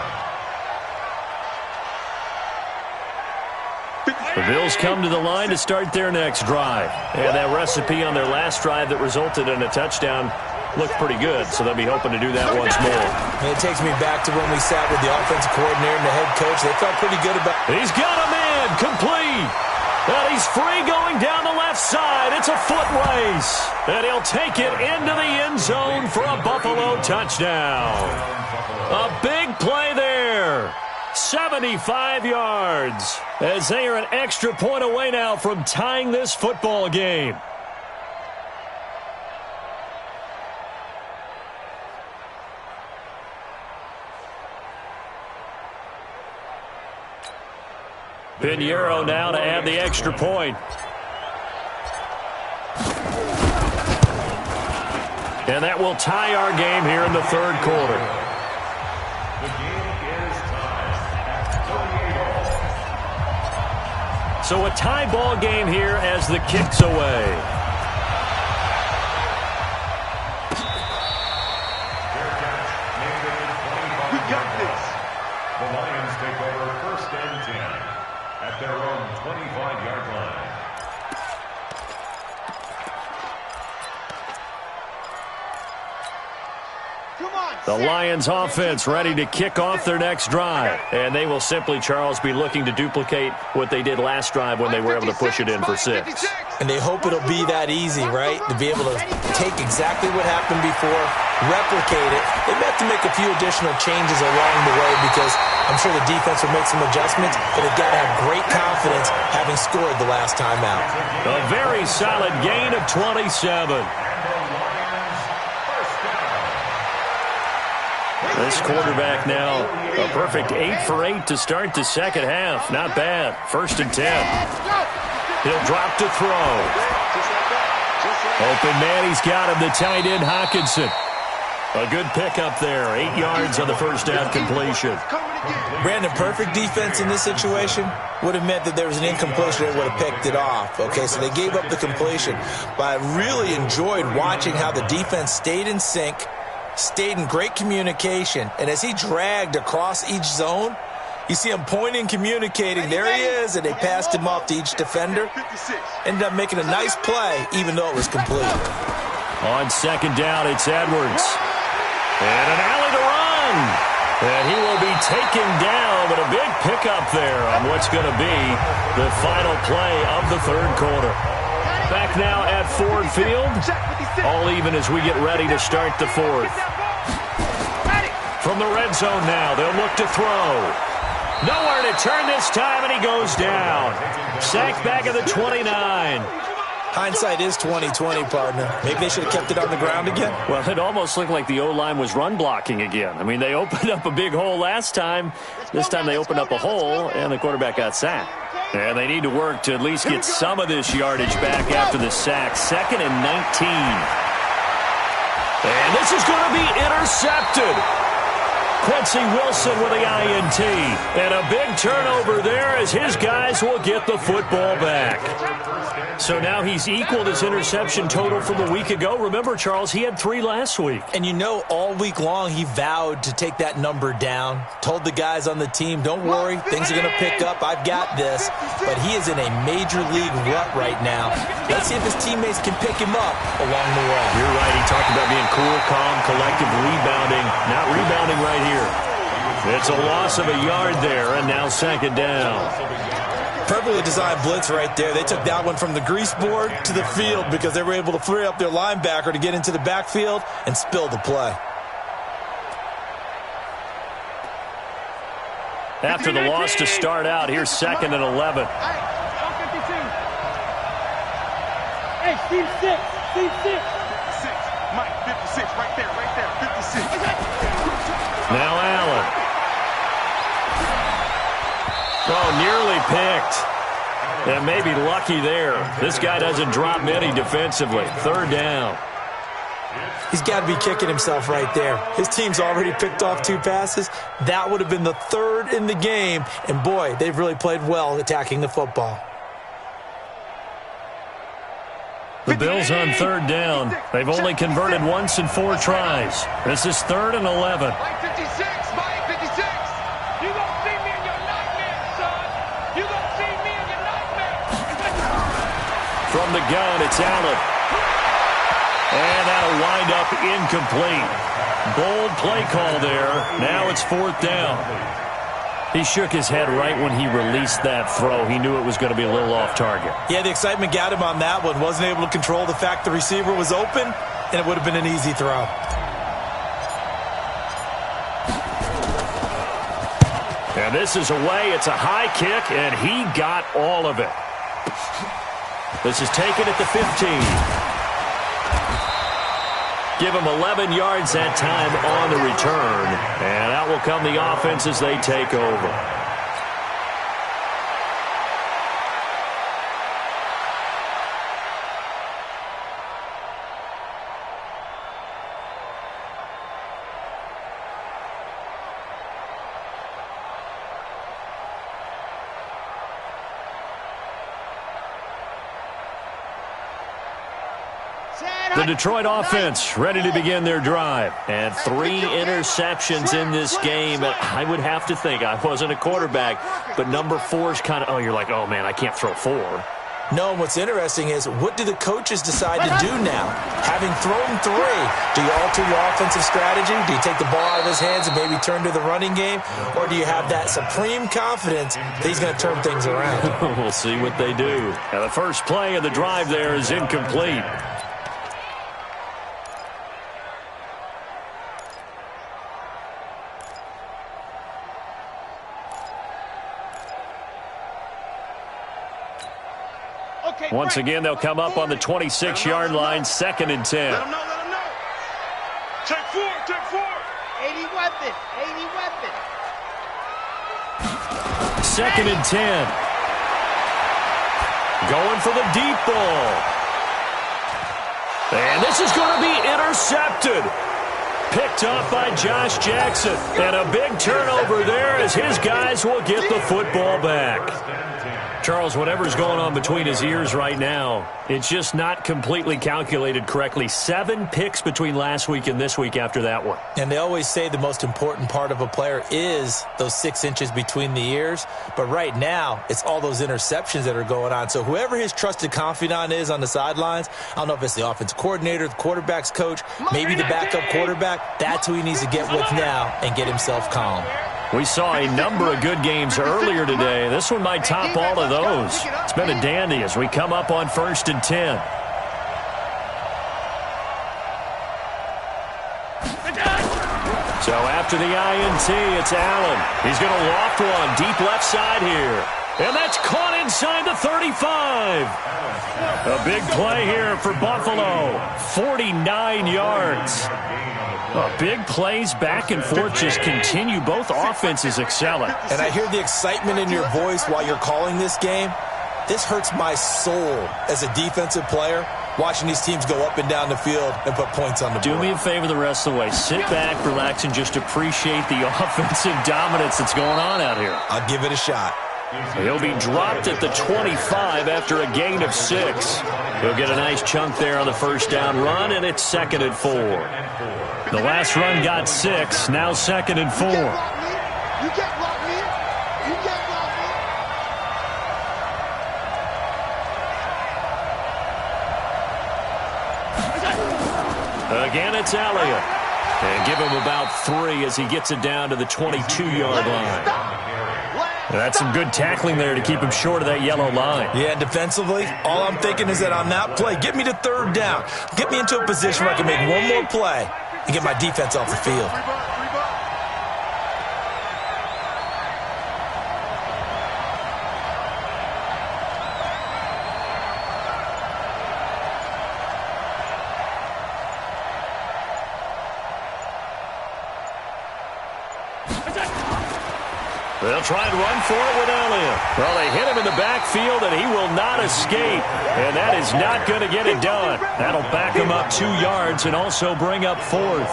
The Bills come to the line to start their next drive. And that recipe on their last drive that resulted in a touchdown looked pretty good, so they'll be hoping to do that once more. And it takes me back to when we sat with the offensive coordinator and the head coach. They felt pretty good about it. He's got a man complete. And he's free going down the left side. It's a foot race. And he'll take it into the end zone for a Buffalo touchdown. A big play there. 75 yards. As they are an extra point away now from tying this football game. Pinheiro now to add the extra point. And that will tie our game here in the third quarter. The game is tied at 38 all. So a tie ball game here as the kick's away. We got this. The Lions take over first and 10 at their own 25-yard line. The Lions offense ready to kick off their next drive. And they will simply, Charles, be looking to duplicate what they did last drive when they were able to push it in for 6. And they hope it'll be that easy, right? To be able to take exactly what happened before, replicate it. They may have to make a few additional changes along the way because I'm sure the defense will make some adjustments, but they've got to have great confidence having scored the last time out. A very solid gain of 27. This quarterback now, a perfect 8 for 8 to start the second half. Not bad. First and 10. He'll drop to throw. Open man, he's got him, the tight end, Hockenson. A good pickup there. 8 yards on the first down completion. Brandon, perfect defense in this situation would have meant that there was an incompletion and would have picked it off. Okay, so they gave up the completion. But I really enjoyed watching how the defense stayed in sync, stayed in great communication, and as he dragged across each zone, you see him pointing, communicating. There he is, and they passed him off to each defender. Ended up making a nice play, even though it was complete. On second down, it's Edwards. And an alley to run. And he will be taken down, but a big pickup there on what's going to be the final play of the third quarter. Back now at Ford Field. All even as we get ready to start the fourth. From the red zone now, they'll look to throw. Nowhere to turn this time, and he goes down. Sacked back at the 29. Hindsight is 20/20, partner. Maybe they should have kept it on the ground again. Well, it almost looked like the O-line was run blocking again. I mean, they opened up a big hole last time. This time they opened up a hole, and the quarterback got sacked. And they need to work to at least get some of this yardage back after the sack. 2nd and 19. And this is going to be intercepted. Quincy Wilson with the INT. And a big turnover there as his guys will get the football back. So now he's equaled his interception total from a week ago. Remember, Charles, he had 3 last week. And you know, all week long he vowed to take that number down. Told the guys on the team, don't worry, things are going to pick up. I've got this. But he is in a major league rut right now. Let's see if his teammates can pick him up along the way. You're right. He talked about being cool, calm, collective, rebounding. Not rebounding right here. It's a loss of a yard there, and now second down. Perfectly designed blitz right there. They took that one from the grease board to the field because they were able to free up their linebacker to get into the backfield and spill the play. After the loss to start out, here's 2nd and 11. Hey, Steve 6. Steve 6. 56. Mike, 56. Right there. 56. Now Allen. Oh, nearly picked. And maybe lucky there. This guy doesn't drop many defensively. 3rd down. He's got to be kicking himself right there. His team's already picked off 2 passes. That would have been the 3rd in the game. And, boy, they've really played well attacking the football. The Bills on 3rd down. They've only converted once in 4 tries. This is 3rd and 11. Mike 56. Mike 56. You gonna see me in your nightmares, son. You gonna see me in your nightmares. From the gun, it's Allen. And that'll wind up incomplete. Bold play call there. Now it's 4th down. He shook his head right when he released that throw. He knew it was going to be a little off target. Yeah, the excitement got him on that one. Wasn't able to control the fact the receiver was open, and it would have been an easy throw. And this is away. It's a high kick, and he got all of it. This is taken at the 15. Give him 11 yards that time on the return. And out will come the offense as they take over. The Detroit offense ready to begin their drive. And 3 interceptions in this game. I would have to think, I wasn't a quarterback, but number 4 is kind of, oh, you're like, oh, man, I can't throw 4. No, what's interesting is what do the coaches decide to do now? Having thrown 3, do you alter your offensive strategy? Do you take the ball out of his hands and maybe turn to the running game? Or do you have that supreme confidence that he's going to turn things around? We'll see what they do. Now, the first play of the drive there is incomplete. Once again, they'll come up on the 26-yard line, 2nd and 10. Let him know. Take 4. 80 weapon. 80 weapon. 2nd and 10. Going for the deep ball. And this is going to be intercepted. Picked off by Josh Jackson. And a big turnover there as his guys will get the football back. Charles, whatever's going on between his ears right now, it's just not completely calculated correctly. 7 picks between last week and this week after that one. And they always say the most important part of a player is those 6 inches between the ears. But right now, it's all those interceptions that are going on. So whoever his trusted confidant is on the sidelines, I don't know if it's the offensive coordinator, the quarterback's coach, maybe the backup quarterback, that's who he needs to get with now and get himself calm. We saw a number of good games earlier today. This one might top all of those. It's been a dandy as we come up on 1st and 10. So after the INT, it's Allen. He's going to loft one deep left side here. And that's caught inside the 35. A big play here for Buffalo. 49 yards. Big plays back and forth just continue. Both offenses excelling. And I hear the excitement in your voice while you're calling this game. This hurts my soul as a defensive player, watching these teams go up and down the field and put points on the board. Do me a favor the rest of the way. Sit back, relax, and just appreciate the offensive dominance that's going on out here. I'll give it a shot. He'll be dropped at the 25 after a gain of 6. He'll get a nice chunk there on the first down run, and it's 2nd and 4. The last run got 6, now 2nd and 4. You can't block me. You can't block me. Again, it's Elliott. And give him about 3 as he gets it down to the 22-yard line. That's some good tackling there to keep him short of that yellow line. Yeah, defensively, all I'm thinking is that on that play, get me to 3rd down. Get me into a position where I can make one more play and get my defense off the field. They'll try and run for it with Elliott. Well, they hit him in the backfield, and he will not escape. And that is not going to get it done. That'll back him up 2 yards and also bring up 4th.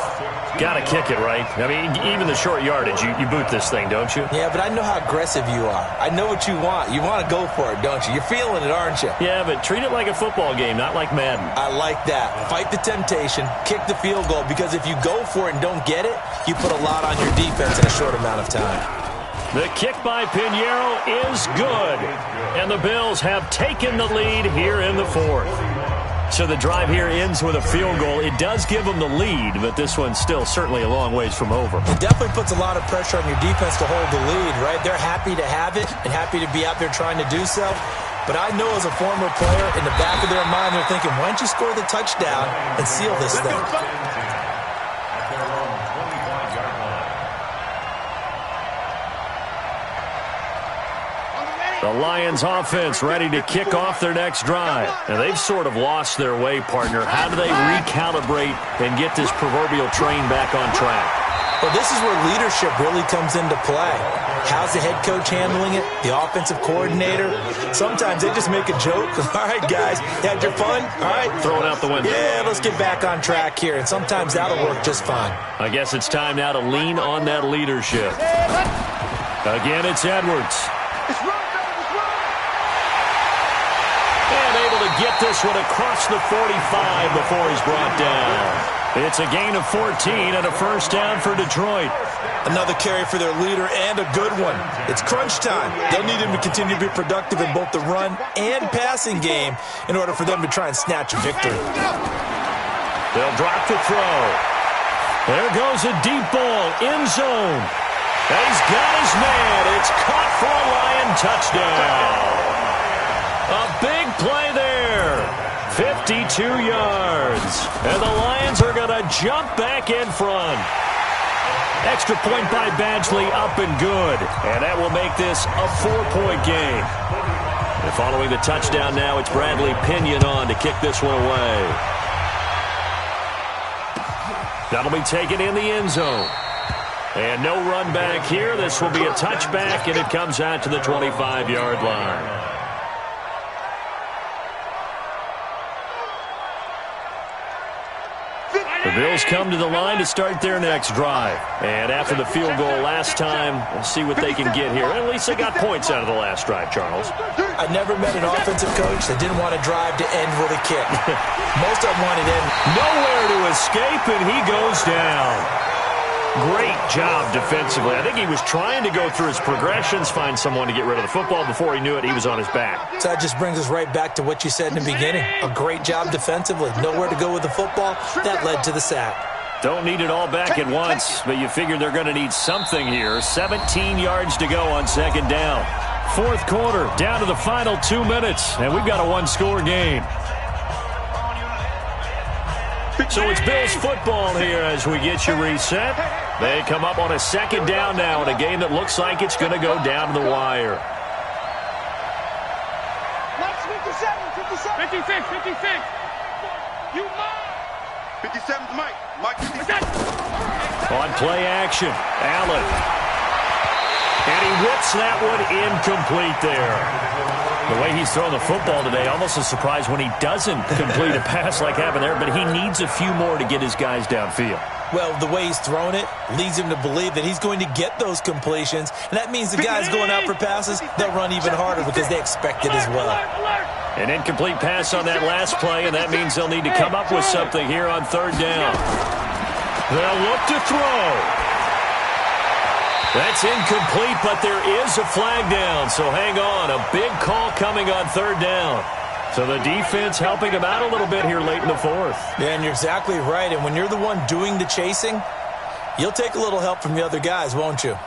Got to kick it, right? I mean, even the short yardage, you boot this thing, don't you? Yeah, but I know how aggressive you are. I know what you want. You want to go for it, don't you? You're feeling it, aren't you? Yeah, but treat it like a football game, not like Madden. I like that. Fight the temptation, kick the field goal, because if you go for it and don't get it, you put a lot on your defense in a short amount of time. The kick by Pinheiro is good. And the Bills have taken the lead here in the 4th. So the drive here ends with a field goal. It does give them the lead, but this one's still certainly a long ways from over. It definitely puts a lot of pressure on your defense to hold the lead, right? They're happy to have it and happy to be out there trying to do so. But I know as a former player, in the back of their mind, they're thinking, why don't you score the touchdown and seal this thing? The Lions offense ready to kick off their next drive. Now, they've sort of lost their way, partner. How do they recalibrate and get this proverbial train back on track? Well, this is where leadership really comes into play. How's the head coach handling it? The offensive coordinator? Sometimes they just make a joke. All right, guys, you had your fun? All right. Throw it out the window. Yeah, let's get back on track here. And sometimes that'll work just fine. I guess it's time now to lean on that leadership. Again, it's Edwards. To get this one across the 45 before he's brought down. It's a gain of 14 and a first down for Detroit. Another carry for their leader and a good one. It's crunch time. They'll need him to continue to be productive in both the run and passing game in order for them to try and snatch a victory. They'll drop the throw. There goes a deep ball, end zone. He's got his man. It's caught for a Lion touchdown. A big play there. 52 yards. And the Lions are going to jump back in front. Extra point by Badgley, up and good. And that will make this a 4-point game. And following the touchdown now, it's Bradley Pinion on to kick this one away. That'll be taken in the end zone. And no run back here. This will be a touchback, and it comes out to the 25-yard line. The Bills come to the line to start their next drive. And after the field goal last time, we'll see what they can get here. At least they got points out of the last drive, Charles. I never met an offensive coach that didn't want to drive to end with a kick. Most of them wanted in. Nowhere to escape, and he goes down. Great job defensively. I think he was trying to go through his progressions, find someone to get rid of the football. Before he knew it, he was on his back. So that just brings us right back to what you said in the beginning. A great job defensively. Nowhere to go with the football. That led to the sack. Don't need it all back at once, but you figure they're going to need something here. 17 yards to go on second down. Fourth quarter, down to the final 2 minutes, and we've got a one-score game. So it's Bills football here as we get you reset. They come up on a second down now in a game that looks like it's going to go down to the wire. 56. You mine. 57's Mike. Mike 57. On play action, Allen. And he whips that one incomplete there. The way he's throwing the football today, almost a surprise when he doesn't complete a pass like happened there, but he needs a few more to get his guys downfield. Well, the way he's thrown it leads him to believe that he's going to get those completions, and that means the guys going out for passes, they'll run even harder because they expect it as well. An incomplete pass on that last play, and that means they'll need to come up with something here on third down. They'll look to throw. That's incomplete, but there is a flag down, so hang on. A big call coming on third down. So the defense helping him out a little bit here late in the fourth. Yeah, and you're exactly right. And when you're the one doing the chasing, you'll take a little help from the other guys, won't you?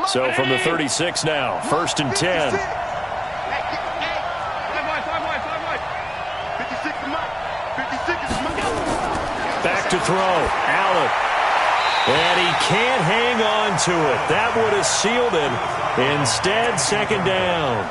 So from the 36 now, 1st and 10. 56 is Mike. 56 is Mike. Back to throw. Allen. And he can't hang on to it. That would have sealed it. Instead, second down.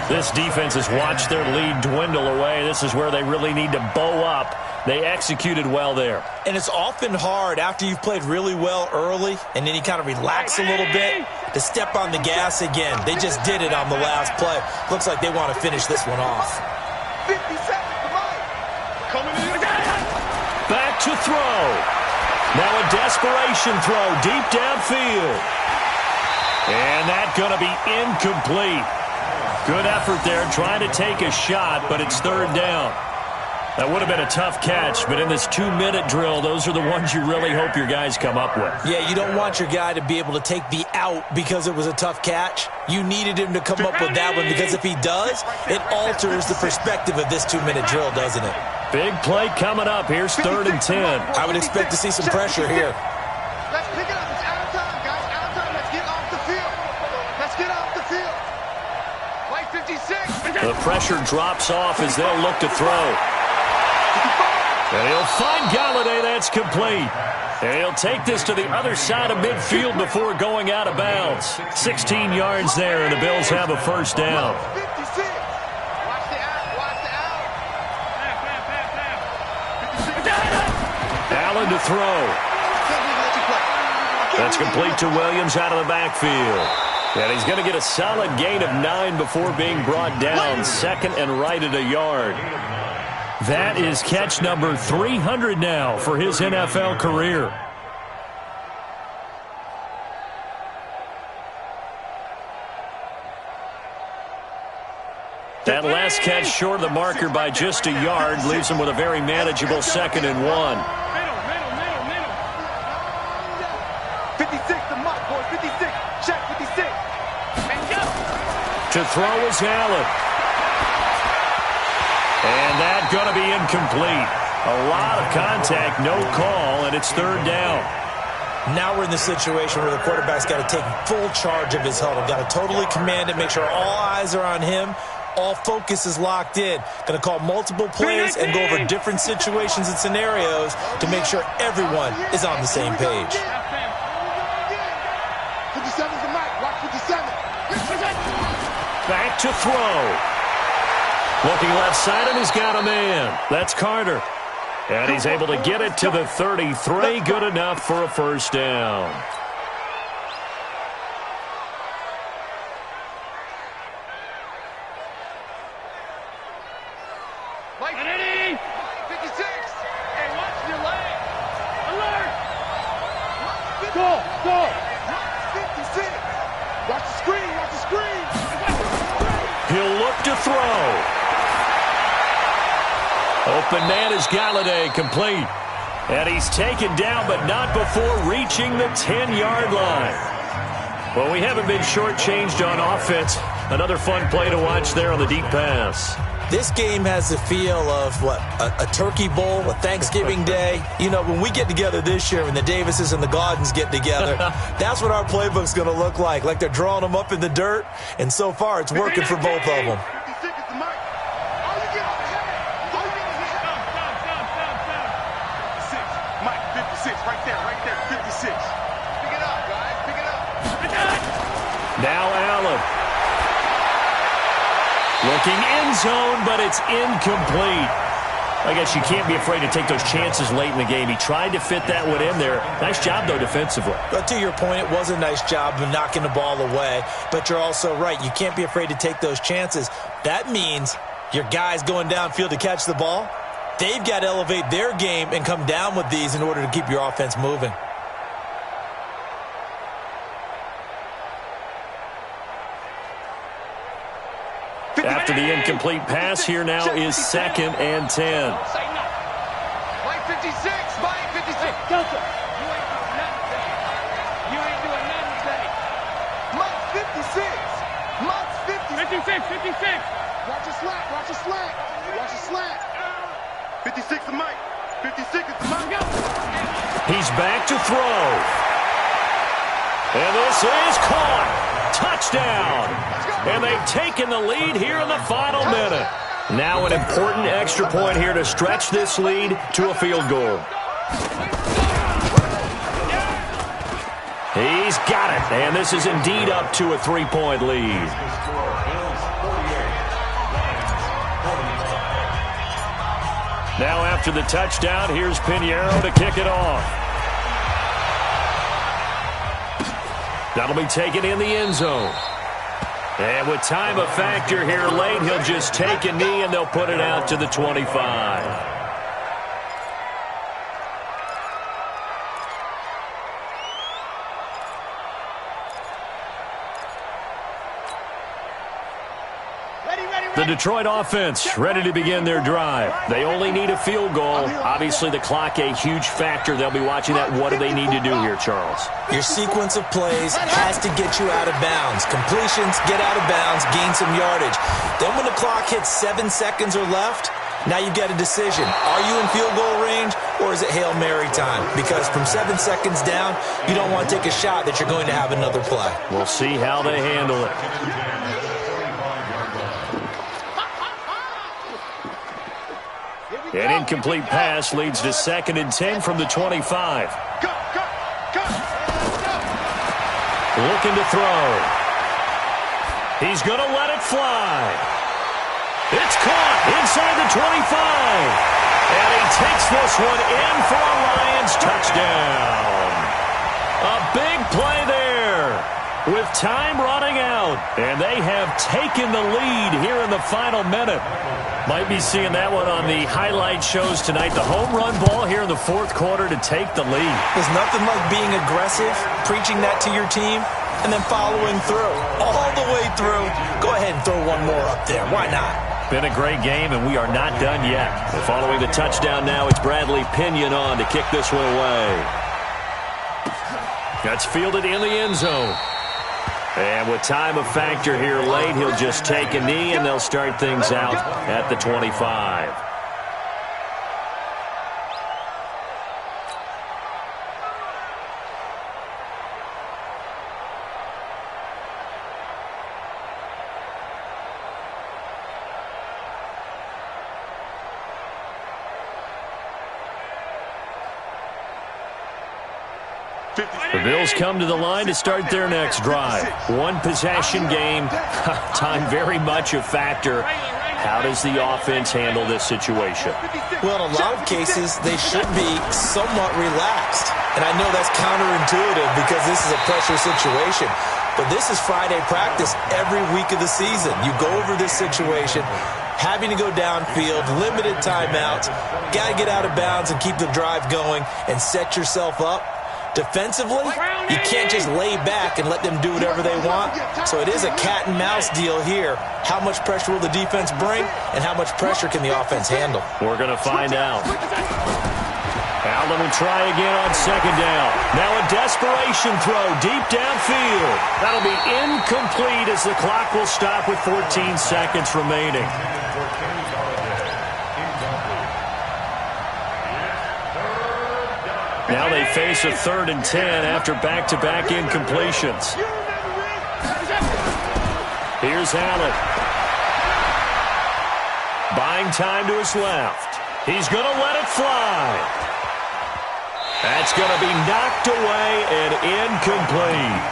This defense has watched their lead dwindle away. This is where they really need to bow up. They executed well there. And it's often hard after you've played really well early and then you kind of relax a little bit to step on the gas again. They just did it on the last play. Looks like they want to finish this one off. 50 seconds to Mike. Coming in. Back to throw. Now a desperation throw deep downfield. And that's going to be incomplete. Good effort there trying to take a shot, but it's third down. That would have been a tough catch, but in this 2-minute drill, those are the ones you really hope your guys come up with. Yeah, you don't want your guy to be able to take the out because it was a tough catch. You needed him to come up with that one because if he does, it alters the perspective of this 2-minute drill, doesn't it? Big play coming up. Here's 3rd and 10. I would expect to see some pressure here. Let's pick it up. It's out of time, guys. Out of time. Let's get off the field. Let's get off the field. Play 56. The pressure drops off as they'll look to throw. And he'll find Galladay. That's complete. And he'll take this to the other side of midfield before going out of bounds. 16 yards there, and the Bills have a first down. 56. Watch the out. Watch the out. Allen to throw. That's complete to Williams out of the backfield. And he's going to get a solid gain of 9 before being brought down. Second and right at a yard. That is catch number 300 now for his NFL career. That last catch short of the marker by just a yard leaves him with a very manageable 2nd and 1. 56, the mark, boys. 56. Check 56. To throw is Allen. And that's going to be incomplete. A lot of contact, no call, and it's 3rd down. Now we're in the situation where the quarterback's got to take full charge of his huddle. Got to totally command it, make sure all eyes are on him. All focus is locked in. Going to call multiple plays and go over different situations and scenarios to make sure everyone is on the same page. 57's the mic. Watch 57. Back to throw. Looking left side, and he's got a man. That's Carter. And he's able to get it to the 33. Good enough for a first down. Mike, 56. Hey, watch your leg. Alert. Go. 56. Watch the screen. Watch the screen. He'll look to throw. Open man is Galladay, complete. And he's taken down, but not before reaching the 10-yard line. Well, we haven't been shortchanged on offense. Another fun play to watch there on the deep pass. This game has the feel of, a turkey bowl, a Thanksgiving day. You know, when we get together this year, when the Davises and the Gaudens get together, that's what our playbook's going to look like they're drawing them up in the dirt, and so far it's working for both of them. 56 is the mic. All you get on the head. All you get on the head. 56. Mike, 56. Right there. 56. Pick it up, guys. Pick it up. Now Allen. Looking end zone, but it's incomplete. I guess you can't be afraid to take those chances late in the game. He tried to fit that one in there. Nice job, though, defensively. But to your point, it was a nice job of knocking the ball away. But you're also right. You can't be afraid to take those chances. That means your guys going downfield to catch the ball, they've got to elevate their game and come down with these in order to keep your offense moving. After the incomplete pass, here now is 2nd and 10. Mike 56, Mike 56. Delta. You ain't doing nothing today. Mike 56. Mike 56. 56. Watch your slant. Watch your slant. Watch your slant. 56 to Mike. 56 is the Mike. He's back to throw. And this is caught. Touchdown. And they've taken the lead here in the final minute. Now an important extra point here to stretch this lead to a field goal. He's got it. And this is indeed up to a 3-point lead. Now after the touchdown, here's Pinheiro to kick it off. That'll be taken in the end zone. And with time a factor here late, he'll just take a knee and they'll put it out to the 25. The The Detroit offense ready to begin their drive. They only need a field goal. Obviously, the clock a huge factor. They'll be watching that. What do they need to do here, Charles? Your sequence of plays has to get you out of bounds. Completions, get out of bounds, gain some yardage. Then when the clock hits 7 seconds or left, now you get a decision. Are you in field goal range or is it Hail Mary time? Because from 7 seconds down, you don't want to take a shot that you're going to have another play. We'll see how they handle it. An incomplete pass leads to 2nd and 10 from the 25. Looking to throw. He's going to let it fly. It's caught inside the 25. And he takes this one in for a Lions touchdown. A big play there with time running out. And they have taken the lead here in the final minute. Might be seeing that one on the highlight shows tonight. The home run ball here in the 4th quarter to take the lead. There's nothing like being aggressive, preaching that to your team, and then following through. All the way through. Go ahead and throw one more up there. Why not? Been a great game, and we are not done yet. Following the touchdown now, it's Bradley Pinion on to kick this one away. That's fielded in the end zone. And with time a factor here late, he'll just take a knee, and they'll start things out at the 25. The Bills come to the line to start their next drive. One possession game. Time very much a factor. How does the offense handle this situation? Well, in a lot of cases, they should be somewhat relaxed. And I know that's counterintuitive because this is a pressure situation. But this is Friday practice every week of the season. You go over this situation, having to go downfield, limited timeouts, got to get out of bounds and keep the drive going and set yourself up. Defensively, you can't just lay back and let them do whatever they want. So it is a cat and mouse deal here. How much pressure will the defense bring, and how much pressure can the offense handle? We're going to find out. Allen will try again on 2nd down. Now a desperation throw deep downfield. That'll be incomplete as the clock will stop with 14 seconds remaining. Now they face a 3rd and 10 after back-to-back incompletions. Here's Allen. Buying time to his left. He's going to let it fly. That's going to be knocked away and incomplete.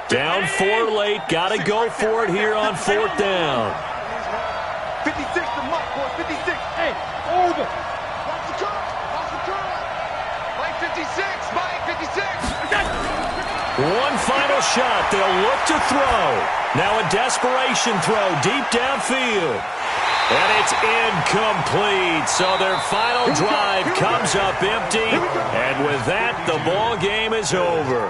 Down 4 late. Got to go for it here on 4th down. 56 to Mike, boys. 56. Hey, over. Watch the curve. Watch the curve. Mike 56. Mike 56. One final shot. They'll look to throw. Now a desperation throw deep downfield. And it's incomplete. So their final drive comes up empty. And with that, the ball game is over.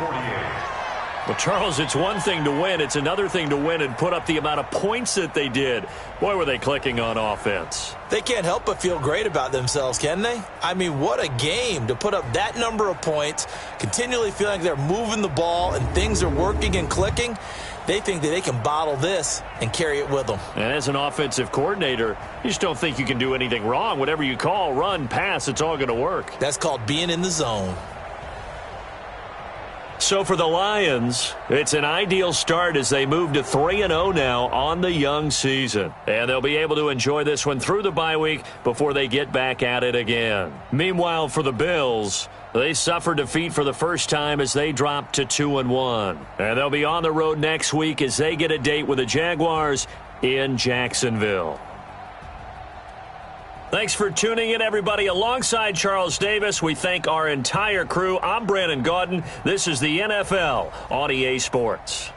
Well, Charles, it's one thing to win. It's another thing to win and put up the amount of points that they did. Boy, were they clicking on offense. They can't help but feel great about themselves, can they? I mean, what a game to put up that number of points, continually feeling like they're moving the ball and things are working and clicking. They think that they can bottle this and carry it with them. And as an offensive coordinator, you just don't think you can do anything wrong. Whatever you call, run, pass, it's all going to work. That's called being in the zone. So for the Lions, it's an ideal start as they move to 3-0 now on the young season. And they'll be able to enjoy this one through the bye week before they get back at it again. Meanwhile, for the Bills, they suffered defeat for the first time as they dropped to 2-1. And they'll be on the road next week as they get a date with the Jaguars in Jacksonville. Thanks for tuning in, everybody. Alongside Charles Davis, we thank our entire crew. I'm Brandon Gaudin. This is the NFL on EA Sports.